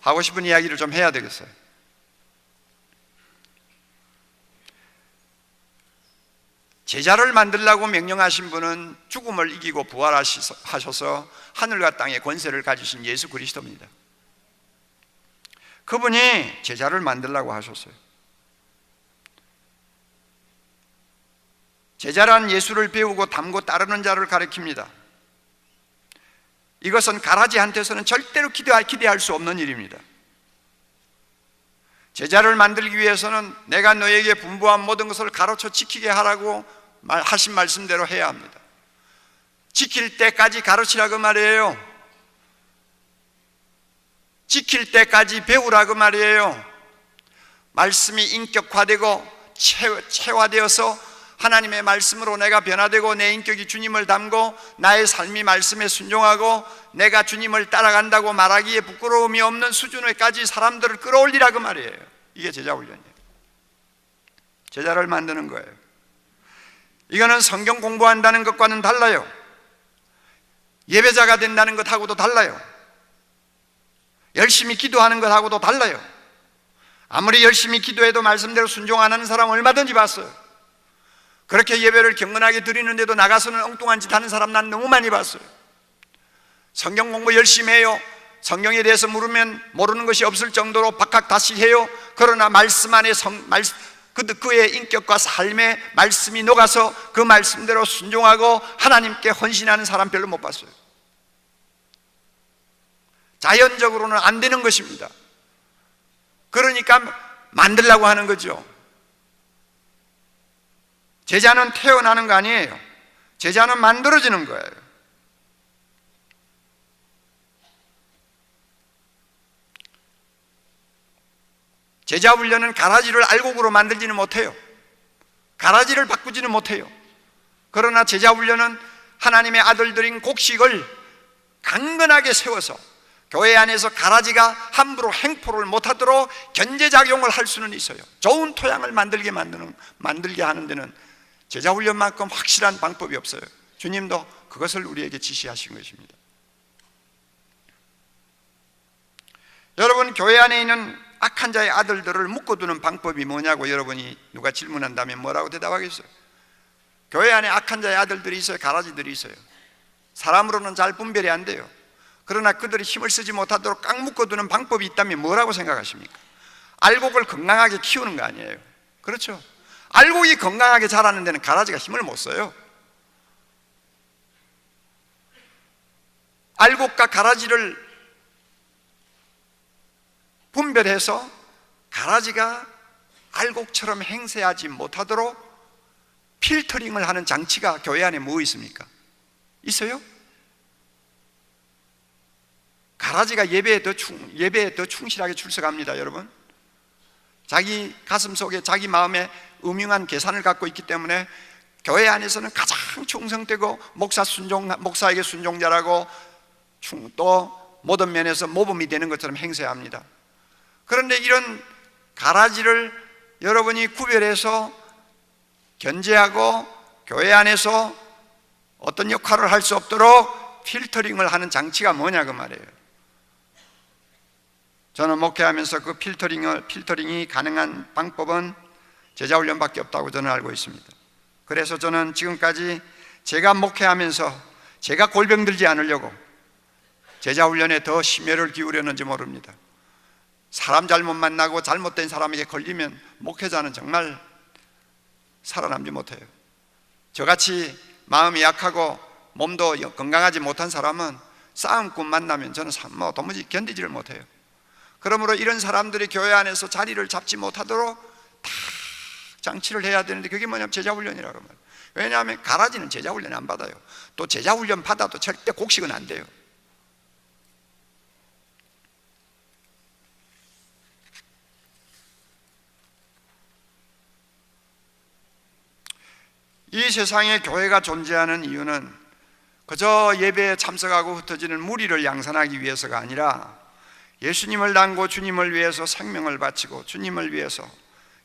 하고 싶은 이야기를 좀 해야 되겠어요. 제자를 만들라고 명령하신 분은 죽음을 이기고 부활하셔서 하늘과 땅의 권세를 가지신 예수 그리스도입니다. 그분이 제자를 만들라고 하셨어요. 제자란 예수를 배우고 닮고 따르는 자를 가리킵니다. 이것은 가라지한테서는 절대로 기대할 수 없는 일입니다. 제자를 만들기 위해서는 내가 너에게 분부한 모든 것을 가르쳐 지키게 하라고 하신 말씀대로 해야 합니다. 지킬 때까지 가르치라고 말이에요. 지킬 때까지 배우라고 말이에요. 말씀이 인격화되고 체화되어서 하나님의 말씀으로 내가 변화되고 내 인격이 주님을 닮고 나의 삶이 말씀에 순종하고 내가 주님을 따라간다고 말하기에 부끄러움이 없는 수준에까지 사람들을 끌어올리라고 말이에요. 이게 제자훈련이에요. 제자를 만드는 거예요. 이거는 성경 공부한다는 것과는 달라요. 예배자가 된다는 것하고도 달라요. 열심히 기도하는 것하고도 달라요. 아무리 열심히 기도해도 말씀대로 순종 안 하는 사람 얼마든지 봤어요. 그렇게 예배를 경건하게 드리는데도 나가서는 엉뚱한 짓 하는 사람 난 너무 많이 봤어요. 성경 공부 열심히 해요. 성경에 대해서 물으면 모르는 것이 없을 정도로 박학다식해요. 그러나 말씀 안에 그의 인격과 삶에 말씀이 녹아서 그 말씀대로 순종하고 하나님께 헌신하는 사람 별로 못 봤어요. 자연적으로는 안 되는 것입니다. 그러니까 만들려고 하는 거죠. 제자는 태어나는 거 아니에요. 제자는 만들어지는 거예요. 제자 훈련은 가라지를 알곡으로 만들지는 못해요. 가라지를 바꾸지는 못해요. 그러나 제자 훈련은 하나님의 아들들인 곡식을 강건하게 세워서 교회 안에서 가라지가 함부로 행포를 못하도록 견제작용을 할 수는 있어요. 좋은 토양을 만들게 하는 데는 제자 훈련만큼 확실한 방법이 없어요. 주님도 그것을 우리에게 지시하신 것입니다. 여러분, 교회 안에 있는 악한 자의 아들들을 묶어두는 방법이 뭐냐고 여러분이 누가 질문한다면 뭐라고 대답하겠어요? 교회 안에 악한 자의 아들들이 있어요. 가라지들이 있어요. 사람으로는 잘 분별이 안 돼요. 그러나 그들이 힘을 쓰지 못하도록 꽉 묶어두는 방법이 있다면 뭐라고 생각하십니까? 알곡을 건강하게 키우는 거 아니에요. 그렇죠? 알곡이 건강하게 자라는 데는 가라지가 힘을 못 써요. 알곡과 가라지를 분별해서 가라지가 알곡처럼 행세하지 못하도록 필터링을 하는 장치가 교회 안에 뭐 있습니까? 있어요? 가라지가 예배에 더 충실하게 출석합니다. 여러분, 자기 가슴 속에 자기 마음에 음흉한 계산을 갖고 있기 때문에 교회 안에서는 가장 충성되고 목사에게 순종자라고 또 모든 면에서 모범이 되는 것처럼 행세합니다. 그런데 이런 가라지를 여러분이 구별해서 견제하고 교회 안에서 어떤 역할을 할 수 없도록 필터링을 하는 장치가 뭐냐고 말이에요. 저는 목회하면서 그 필터링이 가능한 방법은 제자훈련밖에 없다고 저는 알고 있습니다. 그래서 저는 지금까지 제가 목회하면서 제가 골병 들지 않으려고 제자훈련에 더 심혈을 기울였는지 모릅니다. 사람 잘못 만나고 잘못된 사람에게 걸리면 목회자는 정말 살아남지 못해요. 저같이 마음이 약하고 몸도 건강하지 못한 사람은 싸움꾼 만나면 저는 도무지 견디지를 못해요. 그러므로 이런 사람들이 교회 안에서 자리를 잡지 못하도록 다 장치를 해야 되는데 그게 뭐냐면 제자훈련이라고 말해요. 왜냐하면 가라지는 제자훈련 안 받아요. 또 제자훈련 받아도 절대 곡식은 안 돼요. 이 세상에 교회가 존재하는 이유는 그저 예배에 참석하고 흩어지는 무리를 양산하기 위해서가 아니라 예수님을 닮고 주님을 위해서 생명을 바치고 주님을 위해서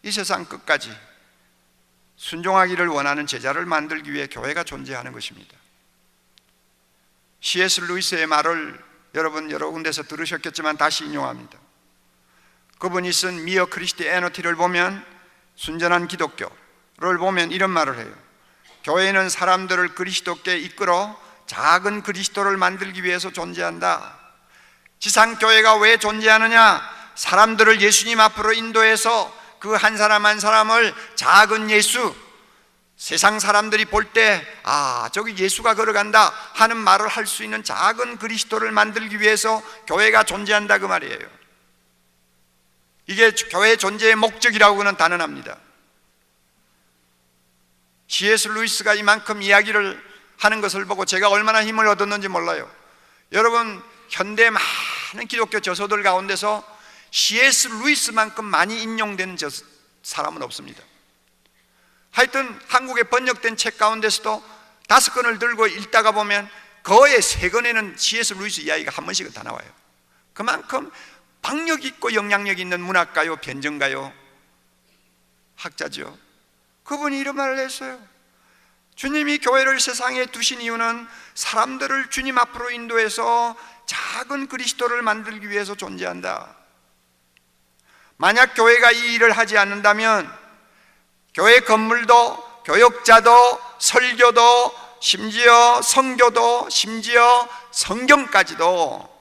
이 세상 끝까지 순종하기를 원하는 제자를 만들기 위해 교회가 존재하는 것입니다. C.S. 루이스의 말을 여러분 여러 군데서 들으셨겠지만 다시 인용합니다. 그분이 쓴 미어 크리스티 에너티를 보면, 순전한 기독교를 보면 이런 말을 해요. 교회는 사람들을 그리스도께 이끌어 작은 그리스도를 만들기 위해서 존재한다. 지상교회가 왜 존재하느냐? 사람들을 예수님 앞으로 인도해서 그 한 사람 한 사람을 작은 예수, 세상 사람들이 볼 때 저기 예수가 걸어간다 하는 말을 할 수 있는 작은 그리스도를 만들기 위해서 교회가 존재한다, 그 말이에요. 이게 교회의 존재의 목적이라고는 단언합니다. C.S. 루이스가 이만큼 이야기를 하는 것을 보고 제가 얼마나 힘을 얻었는지 몰라요. 여러분, 현대 많은 기독교 저서들 가운데서 C.S. 루이스만큼 많이 인용되는 사람은 없습니다. 하여튼 한국에 번역된 책 가운데서도 5권을 들고 읽다가 보면 거의 3권에는 C.S. 루이스 이야기가 한 번씩은 다 나와요. 그만큼 박력 있고 영향력 있는 문학가요, 변증가요, 학자죠. 그분이 이런 말을 했어요. 주님이 교회를 세상에 두신 이유는 사람들을 주님 앞으로 인도해서 작은 그리스도를 만들기 위해서 존재한다. 만약 교회가 이 일을 하지 않는다면 교회 건물도, 교역자도, 설교도, 심지어 성교도, 심지어 성경까지도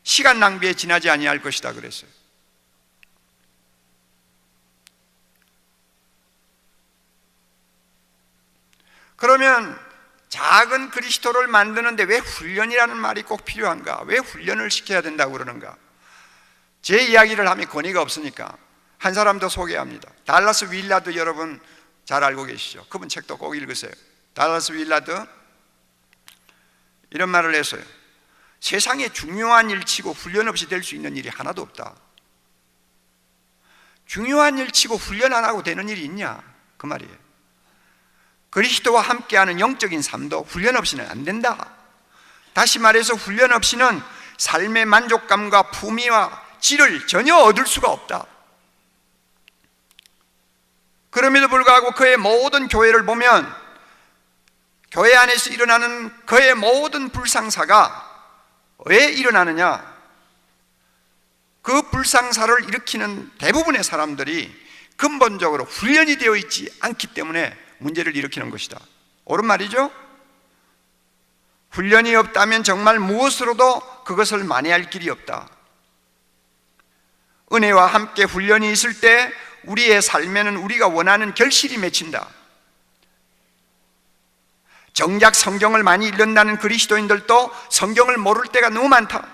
시간 낭비에 지나지 아니할 것이다 그랬어요. 그러면 작은 그리스도를 만드는데 왜 훈련이라는 말이 꼭 필요한가? 왜 훈련을 시켜야 된다고 그러는가? 제 이야기를 하면 권위가 없으니까 한 사람 더 소개합니다. 달라스 윌라드, 여러분 잘 알고 계시죠? 그분 책도 꼭 읽으세요. 달라스 윌라드 이런 말을 했어요. 세상에 중요한 일치고 훈련 없이 될 수 있는 일이 하나도 없다. 중요한 일치고 훈련 안 하고 되는 일이 있냐? 그 말이에요. 그리스도와 함께하는 영적인 삶도 훈련 없이는 안 된다. 다시 말해서 훈련 없이는 삶의 만족감과 품위와 질을 전혀 얻을 수가 없다. 그럼에도 불구하고 그의 모든 교회를 보면 교회 안에서 일어나는 그의 모든 불상사가 왜 일어나느냐? 그 불상사를 일으키는 대부분의 사람들이 근본적으로 훈련이 되어 있지 않기 때문에 문제를 일으키는 것이다. 옳은 말이죠? 훈련이 없다면 정말 무엇으로도 그것을 만회할 길이 없다. 은혜와 함께 훈련이 있을 때 우리의 삶에는 우리가 원하는 결실이 맺힌다. 정작 성경을 많이 읽는다는 그리스도인들도 성경을 모를 때가 너무 많다.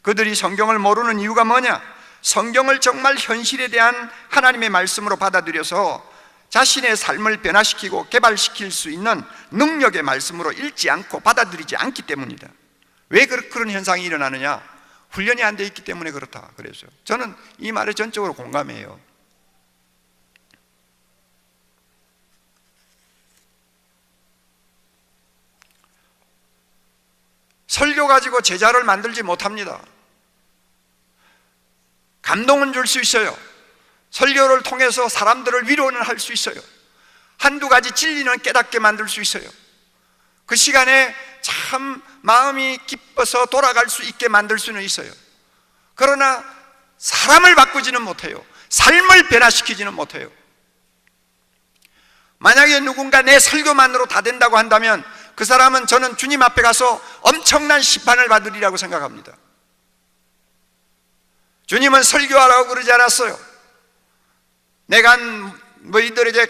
그들이 성경을 모르는 이유가 뭐냐? 성경을 정말 현실에 대한 하나님의 말씀으로 받아들여서 자신의 삶을 변화시키고 개발시킬 수 있는 능력의 말씀으로 읽지 않고 받아들이지 않기 때문이다. 왜 그런 현상이 일어나느냐? 훈련이 안 돼 있기 때문에 그렇다 그랬어요. 저는 이 말에 전적으로 공감해요. 설교 가지고 제자를 만들지 못합니다. 감동은 줄 수 있어요. 설교를 통해서 사람들을 위로는 할 수 있어요. 한두 가지 진리는 깨닫게 만들 수 있어요. 그 시간에 참 마음이 기뻐서 돌아갈 수 있게 만들 수는 있어요. 그러나 사람을 바꾸지는 못해요. 삶을 변화시키지는 못해요. 만약에 누군가 내 설교만으로 다 된다고 한다면 그 사람은 저는 주님 앞에 가서 엄청난 심판을 받으리라고 생각합니다. 주님은 설교하라고 그러지 않았어요. 내가 너희들에게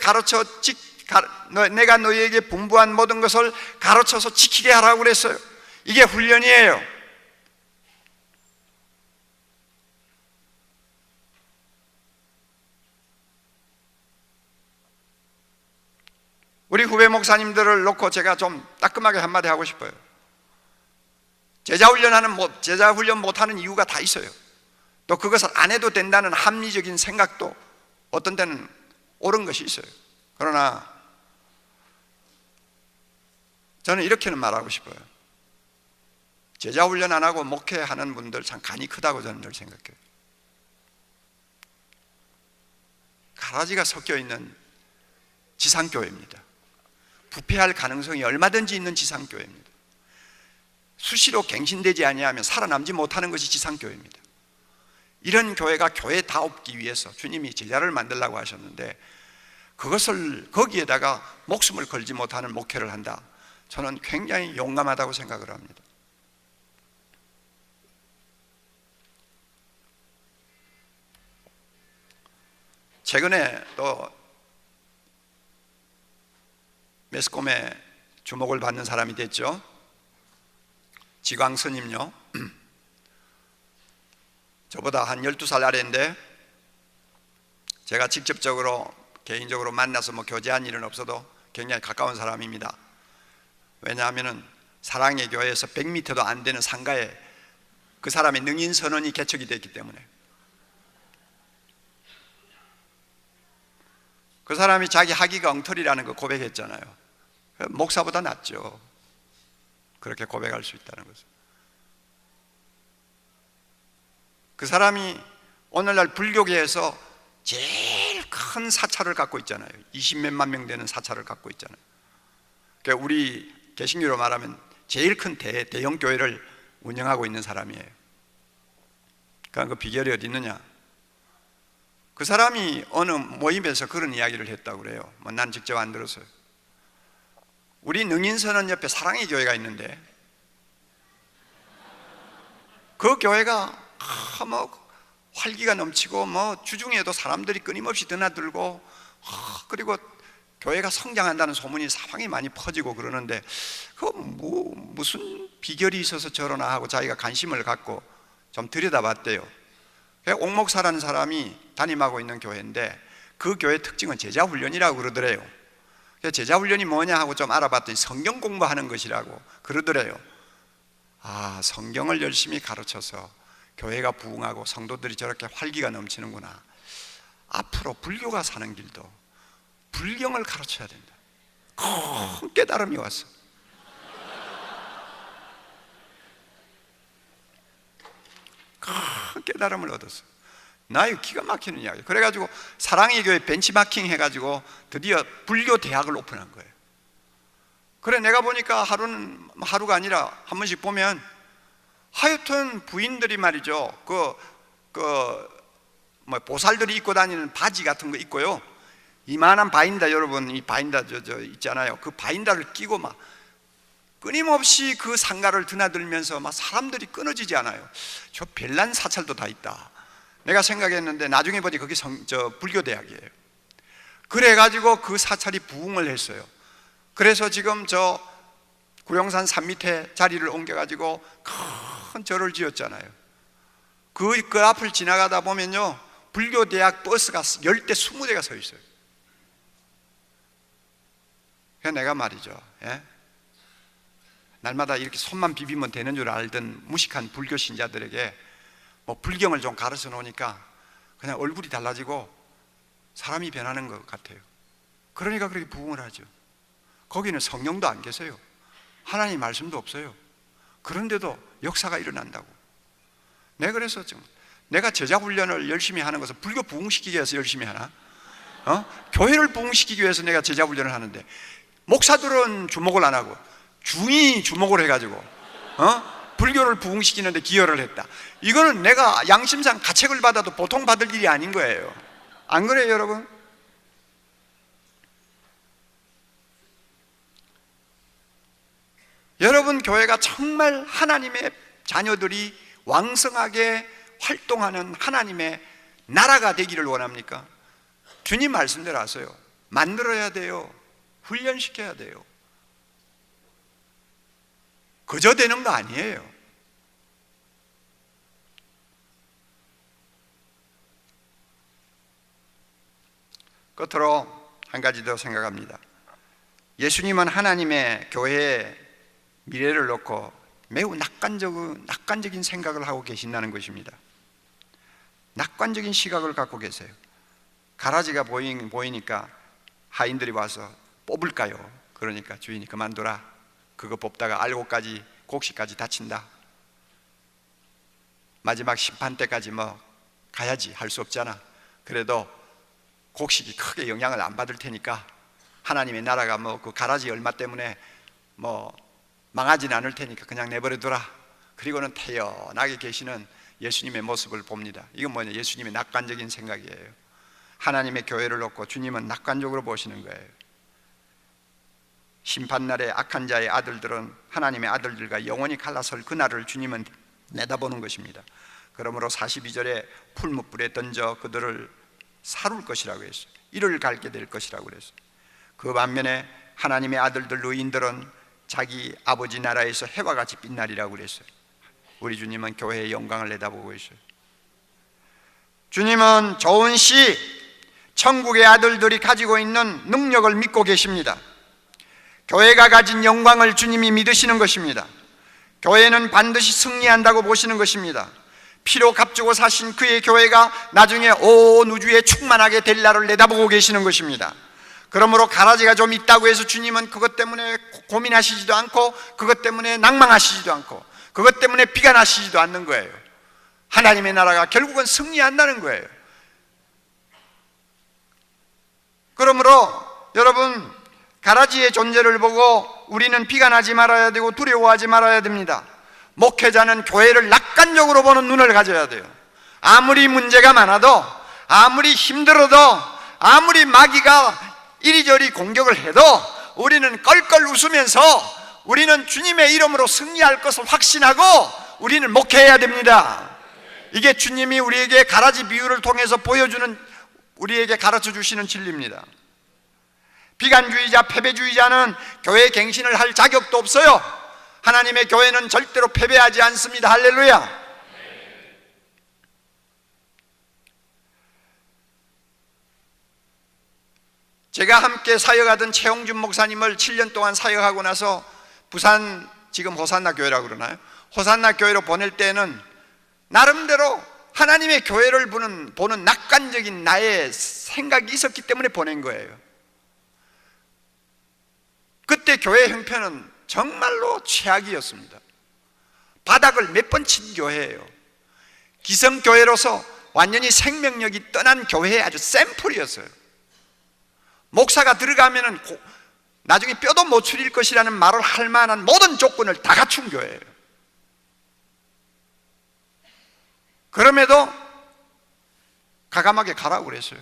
내가 너희에게 분부한 모든 것을 가르쳐서 지키게 하라고 그랬어요. 이게 훈련이에요. 우리 후배 목사님들을 놓고 제가 좀 따끔하게 한마디 하고 싶어요. 제자 훈련 못하는 이유가 다 있어요. 또 그것을 안 해도 된다는 합리적인 생각도 어떤 때는 옳은 것이 있어요. 그러나 저는 이렇게는 말하고 싶어요. 제자 훈련 안 하고 목회하는 분들 참 간이 크다고 저는 늘 생각해요. 가라지가 섞여 있는 지상교회입니다. 부패할 가능성이 얼마든지 있는 지상교회입니다. 수시로 갱신되지 아니하면 살아남지 못하는 것이 지상교회입니다. 이런 교회가 교회다옵기 위해서 주님이 제자를 만들라고 하셨는데 그것을 거기에다가 목숨을 걸지 못하는 목회를 한다. 저는 굉장히 용감하다고 생각을 합니다. 최근에 또 매스컴에 주목을 받는 사람이 됐죠. 지광 스님요. 저보다 한 12살 아래인데 제가 직접적으로 개인적으로 만나서 교제한 일은 없어도 굉장히 가까운 사람입니다. 왜냐하면 사랑의 교회에서 100m도 안 되는 상가에 그 사람의 능인선언이 개척이 됐기 때문에. 그 사람이 자기 학위가 엉터리라는 거 고백했잖아요. 목사보다 낫죠. 그렇게 고백할 수 있다는 것은. 그 사람이 오늘날 불교계에서 제일 큰 사찰을 갖고 있잖아요. 20몇만 명 되는 사찰을 갖고 있잖아요. 그러니까 우리 개신교로 말하면 제일 큰 대형 교회를 운영하고 있는 사람이에요. 그러니까 그 비결이 어디 있느냐? 그 사람이 어느 모임에서 그런 이야기를 했다고 그래요. 난 직접 안 들었어요. 우리 능인선언 옆에 사랑의 교회가 있는데 그 교회가 활기가 넘치고 주중에도 사람들이 끊임없이 드나들고 그리고 교회가 성장한다는 소문이 사방에 많이 퍼지고 그러는데 무슨 비결이 있어서 저러나 하고 자기가 관심을 갖고 좀 들여다봤대요. 옥목사라는 사람이 담임하고 있는 교회인데 그 교회 특징은 제자훈련이라고 그러더래요. 제자훈련이 뭐냐 하고 좀 알아봤더니 성경 공부하는 것이라고 그러더래요. 성경을 열심히 가르쳐서 교회가 부흥하고 성도들이 저렇게 활기가 넘치는구나. 앞으로 불교가 사는 길도 불경을 가르쳐야 된다. 큰 깨달음이 왔어. 큰 깨달음을 얻었어. 나 이거 기가 막히는 이야기. 그래가지고 사랑의 교회 벤치마킹 해가지고 드디어 불교 대학을 오픈한 거예요. 그래 내가 보니까 하루가 아니라 한 번씩 보면 하여튼 부인들이 말이죠. 보살들이 입고 다니는 바지 같은 거 입고요. 이만한 바인다 여러분, 이 바인다 저 있잖아요. 그 바인다를 끼고 막 끊임없이 그 상가를 드나들면서 막 사람들이 끊어지지 않아요. 저 별난 사찰도 다 있다. 내가 생각했는데 나중에 보니 그게 불교대학이에요. 그래가지고 그 사찰이 부흥을 했어요. 그래서 지금 저 구룡산 산 밑에 자리를 옮겨가지고 큰 절을 지었잖아요. 그 앞을 지나가다 보면요 불교대학 버스가 10대 20대가 서 있어요. 그래서 내가 말이죠, 날마다 이렇게 손만 비비면 되는 줄 알던 무식한 불교 신자들에게 불경을 좀 가르쳐 놓으니까 그냥 얼굴이 달라지고 사람이 변하는 것 같아요. 그러니까 그렇게 부흥을 하죠. 거기는 성령도 안 계세요. 하나님 말씀도 없어요. 그런데도 역사가 일어난다고. 그래서 내가 제자 훈련을 열심히 하는 것은 불교 부흥시키기 위해서 열심히 하나? 교회를 부흥시키기 위해서 내가 제자 훈련을 하는데 목사들은 주목을 안 하고 중이 주목을 해가지고 불교를 부흥시키는데 기여를 했다. 이거는 내가 양심상 가책을 받아도 보통 받을 일이 아닌 거예요. 안 그래요 여러분? 여러분 교회가 정말 하나님의 자녀들이 왕성하게 활동하는 하나님의 나라가 되기를 원합니까? 주님 말씀대로 하세요. 만들어야 돼요. 훈련시켜야 돼요. 그저 되는 거 아니에요. 끝으로 한 가지 더 생각합니다. 예수님은 하나님의 교회에 미래를 놓고 매우 낙관적인 생각을 하고 계신다는 것입니다. 낙관적인 시각을 갖고 계세요. 가라지가 보이니까 하인들이 와서 뽑을까요? 그러니까 주인이 그만둬라. 그거 뽑다가 알고까지 곡식까지 다친다. 마지막 심판 때까지 뭐 가야지, 할 수 없잖아. 그래도 곡식이 크게 영향을 안 받을 테니까 하나님의 나라가 뭐 그 가라지 얼마 때문에 뭐 망하지는 않을 테니까 그냥 내버려 둬라. 그리고는 태연하게 계시는 예수님의 모습을 봅니다. 이건 뭐냐? 예수님의 낙관적인 생각이에요. 하나님의 교회를 놓고 주님은 낙관적으로 보시는 거예요. 심판날에 악한 자의 아들들은 하나님의 아들들과 영원히 갈라설 그날을 주님은 내다보는 것입니다. 그러므로 42절에 풀무불에 던져 그들을 사룰 것이라고 했어요. 이를 갈게 될 것이라고 그랬어요. 그 반면에 하나님의 아들들 의인들은 자기 아버지 나라에서 해와 같이 빛나리라고 그랬어요. 우리 주님은 교회의 영광을 내다보고 있어요. 주님은 좋은 시, 천국의 아들들이 가지고 있는 능력을 믿고 계십니다. 교회가 가진 영광을 주님이 믿으시는 것입니다. 교회는 반드시 승리한다고 보시는 것입니다. 피로 값주고 사신 그의 교회가 나중에 온 우주에 충만하게 될 날을 내다보고 계시는 것입니다. 그러므로 가라지가 좀 있다고 해서 주님은 그것 때문에 고민하시지도 않고, 그것 때문에 낭망하시지도 않고, 그것 때문에 비관하시지도 않는 거예요. 하나님의 나라가 결국은 승리한다는 거예요. 그러므로 여러분, 가라지의 존재를 보고 우리는 비관하지 말아야 되고 두려워하지 말아야 됩니다. 목회자는 교회를 낙관적으로 보는 눈을 가져야 돼요. 아무리 문제가 많아도, 아무리 힘들어도, 아무리 마귀가 이리저리 공격을 해도 우리는 껄껄 웃으면서 우리는 주님의 이름으로 승리할 것을 확신하고 우리는 목회해야 됩니다. 이게 주님이 우리에게 가라지 비유를 통해서 보여주는, 우리에게 가르쳐 주시는 진리입니다. 비관주의자, 패배주의자는 교회 갱신을 할 자격도 없어요. 하나님의 교회는 절대로 패배하지 않습니다. 할렐루야. 제가 함께 사역하던 최홍준 목사님을 7년 동안 사역하고 나서 부산, 지금 호산나 교회라고 그러나요? 호산나 교회로 보낼 때는 나름대로 하나님의 교회를 보는 낙관적인 나의 생각이 있었기 때문에 보낸 거예요. 그때 교회 형편은 정말로 최악이었습니다. 바닥을 몇 번 친 교회예요. 기성교회로서 완전히 생명력이 떠난 교회의 아주 샘플이었어요. 목사가 들어가면은 나중에 뼈도 못 추릴 것이라는 말을 할 만한 모든 조건을 다 갖춘 교회예요. 그럼에도 가감하게 가라고 그랬어요.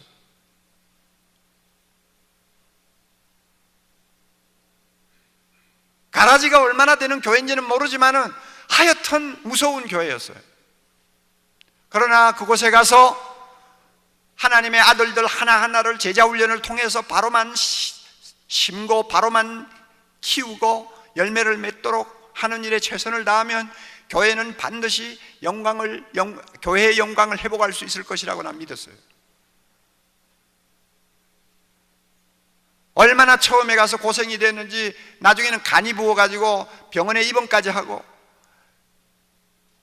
가라지가 얼마나 되는 교회인지는 모르지만은 하여튼 무서운 교회였어요. 그러나 그곳에 가서 하나님의 아들들 하나하나를 제자훈련을 통해서 바로만 심고 바로만 키우고 열매를 맺도록 하는 일에 최선을 다하면 교회는 반드시 교회의 영광을 회복할 수 있을 것이라고 난 믿었어요. 얼마나 처음에 가서 고생이 됐는지 나중에는 간이 부어가지고 병원에 입원까지 하고,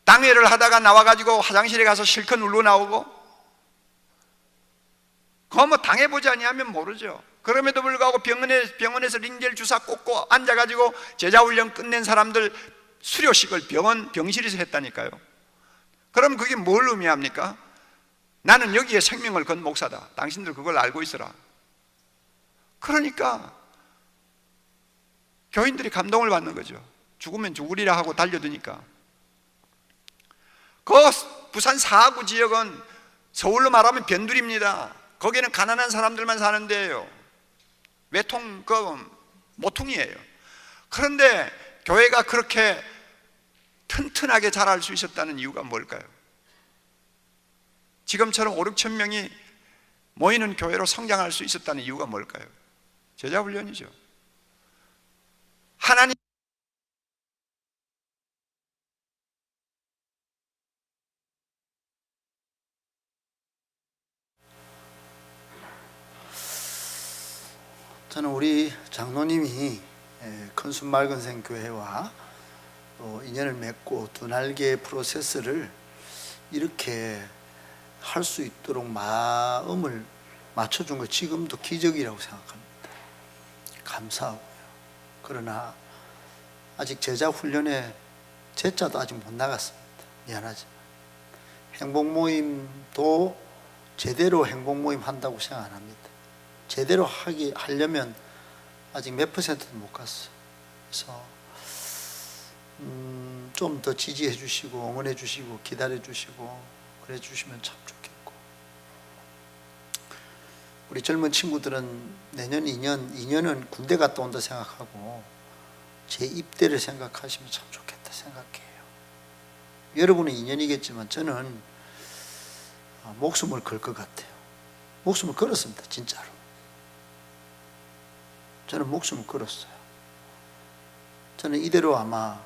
당회를 하다가 나와가지고 화장실에 가서 실컷 울고 나오고, 그거 뭐 당해보지 아니하면 모르죠. 그럼에도 불구하고 병원에서 링겔 주사 꽂고 앉아가지고 제자훈련 끝낸 사람들 수료식을 병실에서 했다니까요. 그럼 그게 뭘 의미합니까? 나는 여기에 생명을 건 목사다. 당신들 그걸 알고 있어라. 그러니까 교인들이 감동을 받는 거죠. 죽으면 죽으리라 하고 달려드니까. 그 부산 사하구 지역은 서울로 말하면 변두리입니다. 거기는 가난한 사람들만 사는 데예요. 모퉁이에요. 그런데 교회가 그렇게 튼튼하게 자랄 수 있었다는 이유가 뭘까요? 지금처럼 5, 6천 명이 모이는 교회로 성장할 수 있었다는 이유가 뭘까요? 제자훈련이죠. 하나님 저는 우리 장로님이 큰순 맑은생 교회와 또 인연을 맺고 두 날개의 프로세스를 이렇게 할 수 있도록 마음을 맞춰준 거 지금도 기적이라고 생각합니다. 감사하고요. 그러나 아직 제자 훈련에 제자도 아직 못 나갔습니다. 미안하지만 행복 모임도 제대로 행복 모임 한다고 생각 안 합니다. 제대로 하려면 아직 몇 퍼센트도 못 갔어요. 그래서 좀 더 지지해 주시고 응원해 주시고 기다려 주시고 그래 주시면 참 좋겠고, 우리 젊은 친구들은 내년 2년은 군대 갔다 온다 생각하고 제 입대를 생각하시면 참 좋겠다 생각해요. 여러분은 2년이겠지만 저는 목숨을 걸 것 같아요. 목숨을 걸었습니다. 진짜로 저는 목숨을 걸었어요. 저는 이대로 아마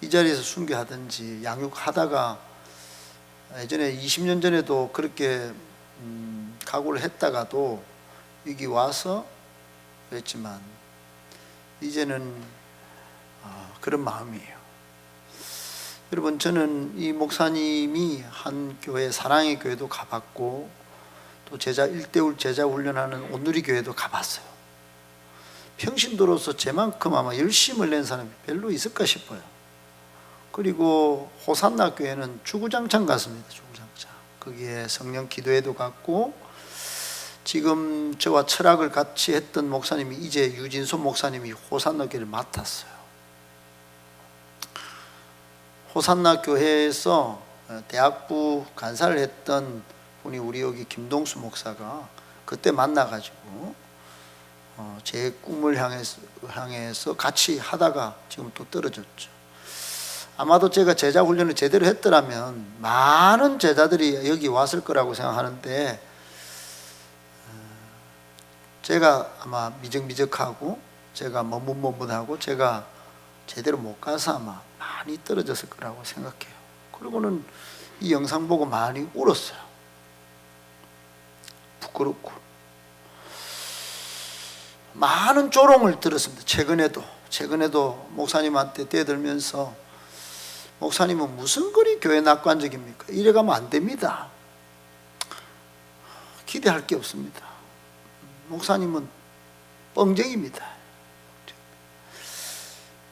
이 자리에서 순교하든지 양육하다가, 예전에 20년 전에도 그렇게 각오를 했다가도 여기 와서 그랬지만 이제는 그런 마음이에요. 여러분, 저는 이 목사님이 한 교회, 사랑의 교회도 가봤고 또 제자 1대1 제자 훈련하는 온누리 교회도 가봤어요. 평신도로서 제만큼 아마 열심을 낸 사람이 별로 있을까 싶어요. 그리고 호산나 교회는 주구장창 갔습니다. 주구장창. 거기에 성령 기도회도 갔고, 지금 저와 철학을 같이 했던 목사님이 이제 유진소 목사님이 호산나 교회를 맡았어요. 호산나 교회에서 대학부 간사를 했던 분이 우리 여기 김동수 목사가 그때 만나가지고 제 꿈을 향해서 같이 하다가 지금 또 떨어졌죠. 아마도 제가 제자 훈련을 제대로 했더라면 많은 제자들이 여기 왔을 거라고 생각하는데, 제가 아마 미적미적하고 제가 머뭇머뭇하고 제가 제대로 못 가서 아마 많이 떨어졌을 거라고 생각해요. 그리고는 이 영상 보고 많이 울었어요. 부끄럽고 많은 조롱을 들었습니다. 최근에도 목사님한테 대들면서, 목사님은 무슨 그리 교회 낙관적입니까? 이래 가면 안 됩니다. 기대할 게 없습니다. 목사님은 뻥쟁입니다.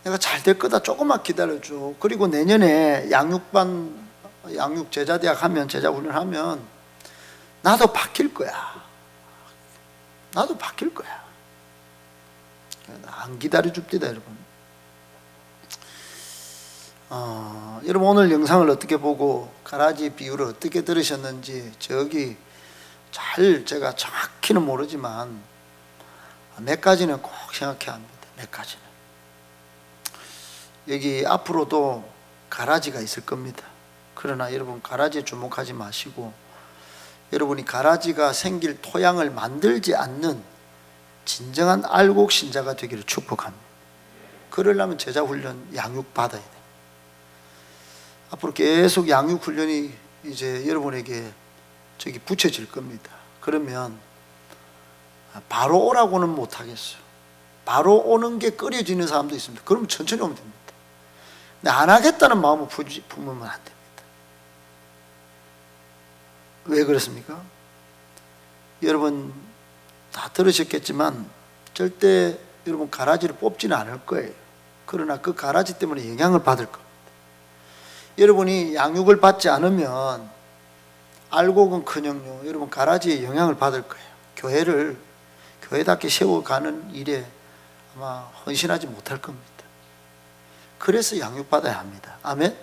내가 잘 될 거다, 조금만 기다려줘. 그리고 내년에 양육 제자대학 하면, 제자 훈련하면 나도 바뀔 거야. 나도 바뀔 거야. 안 기다려 줍니다, 여러분. 여러분, 오늘 영상을 어떻게 보고 가라지 비유를 어떻게 들으셨는지, 저기 제가 정확히는 모르지만 몇 가지는 꼭 생각해야 합니다. 몇 가지는. 여기 앞으로도 가라지가 있을 겁니다. 그러나 여러분, 가라지에 주목하지 마시고 여러분이 가라지가 생길 토양을 만들지 않는 진정한 알곡 신자가 되기를 축복합니다. 그러려면 제자 훈련 양육 받아야 돼요. 앞으로 계속 양육 훈련이 이제 여러분에게 붙여질 겁니다. 그러면 바로 오라고는 못 하겠어요. 바로 오는 게 꺼려지는 사람도 있습니다. 그러면 천천히 오면 됩니다. 근데 안 하겠다는 마음을 품으면 안 됩니다. 왜 그렇습니까? 여러분 다 들으셨겠지만 절대 여러분 가라지를 뽑지는 않을 거예요. 그러나 그 가라지 때문에 영향을 받을 겁니다. 여러분이 양육을 받지 않으면 알곡은커녕요, 여러분 가라지에 영향을 받을 거예요. 교회를 교회답게 세워가는 일에 아마 헌신하지 못할 겁니다. 그래서 양육받아야 합니다. 아멘.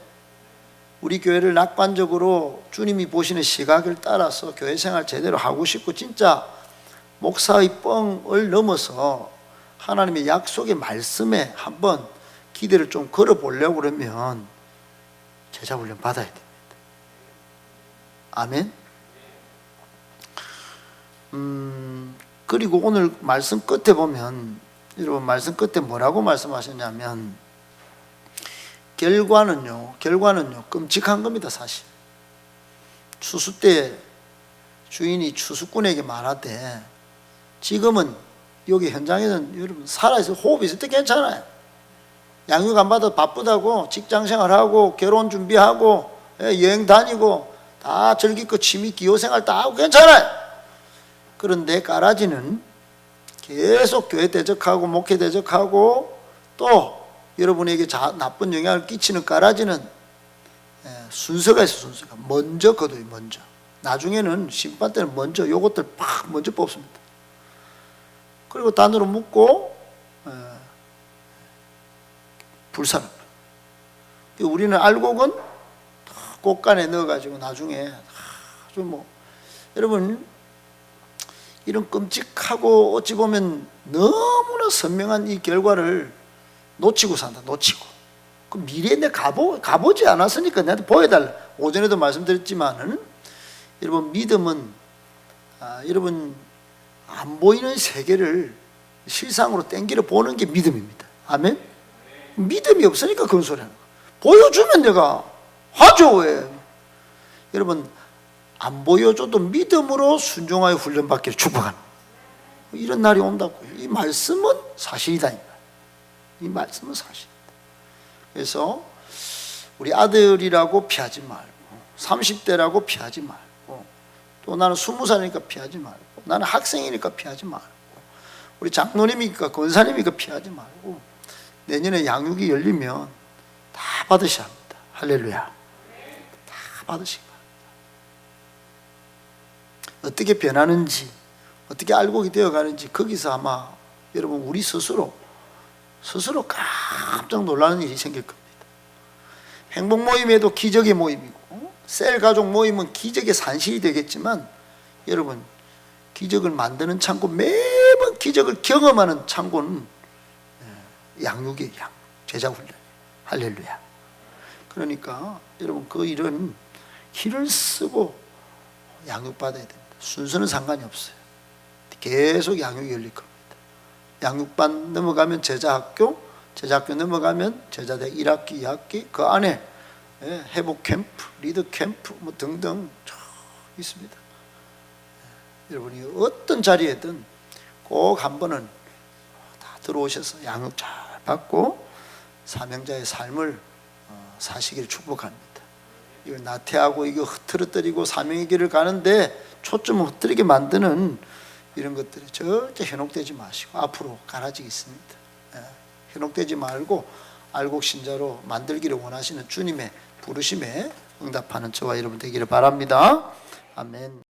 우리 교회를 낙관적으로 주님이 보시는 시각을 따라서 교회 생활 제대로 하고 싶고, 진짜 목사의 뻥을 넘어서 하나님의 약속의 말씀에 한번 기대를 좀 걸어보려고 그러면 제자 훈련 받아야 됩니다. 아멘. 그리고 오늘 말씀 끝에 보면, 여러분 말씀 끝에 뭐라고 말씀하셨냐면, 결과는요 끔찍한 겁니다. 사실 추수 때 주인이 추수꾼에게 말하되, 지금은 여기 현장에는 여러분 살아있어 호흡이 있을 때 괜찮아요. 양육 안 받아도 바쁘다고 직장생활하고 결혼 준비하고 여행 다니고 다 즐기고 취미 기호생활 다 하고 괜찮아요. 그런데 가라지는 계속 교회 대적하고 목회 대적하고 또 여러분에게 나쁜 영향을 끼치는 까라지는 순서가 있어. 순서가 먼저 거둬요. 먼저. 나중에는 심판 때는 먼저 요것들 팍 먼저 뽑습니다. 그리고 단으로 묶고 불사를. 우리는 알곡은 꽃간에 넣어가지고 나중에 아주 뭐 여러분 이런 끔찍하고 어찌 보면 너무나 선명한 이 결과를 놓치고 산다. 놓치고. 그 미래에 내가 가보지 않았으니까 내한테 보여달라. 오전에도 말씀드렸지만은 여러분 믿음은 여러분 안 보이는 세계를 실상으로 땡기려 보는 게 믿음입니다. 아멘. 믿음이 없으니까 그런 소리 하는 거예요. 보여주면 내가 하죠. 왜? 여러분 안 보여줘도 믿음으로 순종하여 훈련받기를 축복하는 이런 날이 온다고요. 이 말씀은 사실이다. 이 말씀은 사실이다. 그래서 우리 아들이라고 피하지 말고 30대라고 피하지 말고 또 나는 20살이니까 피하지 말고 나는 학생이니까 피하지 말고 우리 장로님이니까 권사님이니까 피하지 말고 내년에 양육이 열리면 다 받으셔야 합니다. 할렐루야. 다 받으시기 바랍니다. 어떻게 변하는지 어떻게 알곡이 되어가는지 거기서 아마 여러분 우리 스스로 깜짝 놀라는 일이 생길 겁니다. 행복 모임에도 기적의 모임이고 셀 가족 모임은 기적의 산실이 되겠지만 여러분 기적을 만드는 창고, 매번 기적을 경험하는 창고는 양육의 제자 훈련이에요. 할렐루야. 그러니까 여러분 그 일은 길을 쓰고 양육받아야 됩니다. 순서는 상관이 없어요. 계속 양육이 열릴 겁니다. 양육반 넘어가면 제자학교, 제자학교 넘어가면 제자대 1학기, 2학기, 그 안에 회복 캠프, 리더 캠프 뭐 등등 쭉 있습니다. 여러분이 어떤 자리에든 꼭 한 번은 다 들어오셔서 양육 잘 받고 사명자의 삶을 사시기를 축복합니다. 이걸 나태하고 이거 흐트러뜨리고 사명의 길을 가는데 초점을 흐트리게 만드는 이런 것들이 절대 현혹되지 마시고 앞으로 가라지기 있습니다. 현혹되지 말고 알곡 신자로 만들기를 원하시는 주님의 부르심에 응답하는 저와 여러분 되기를 바랍니다. 아멘.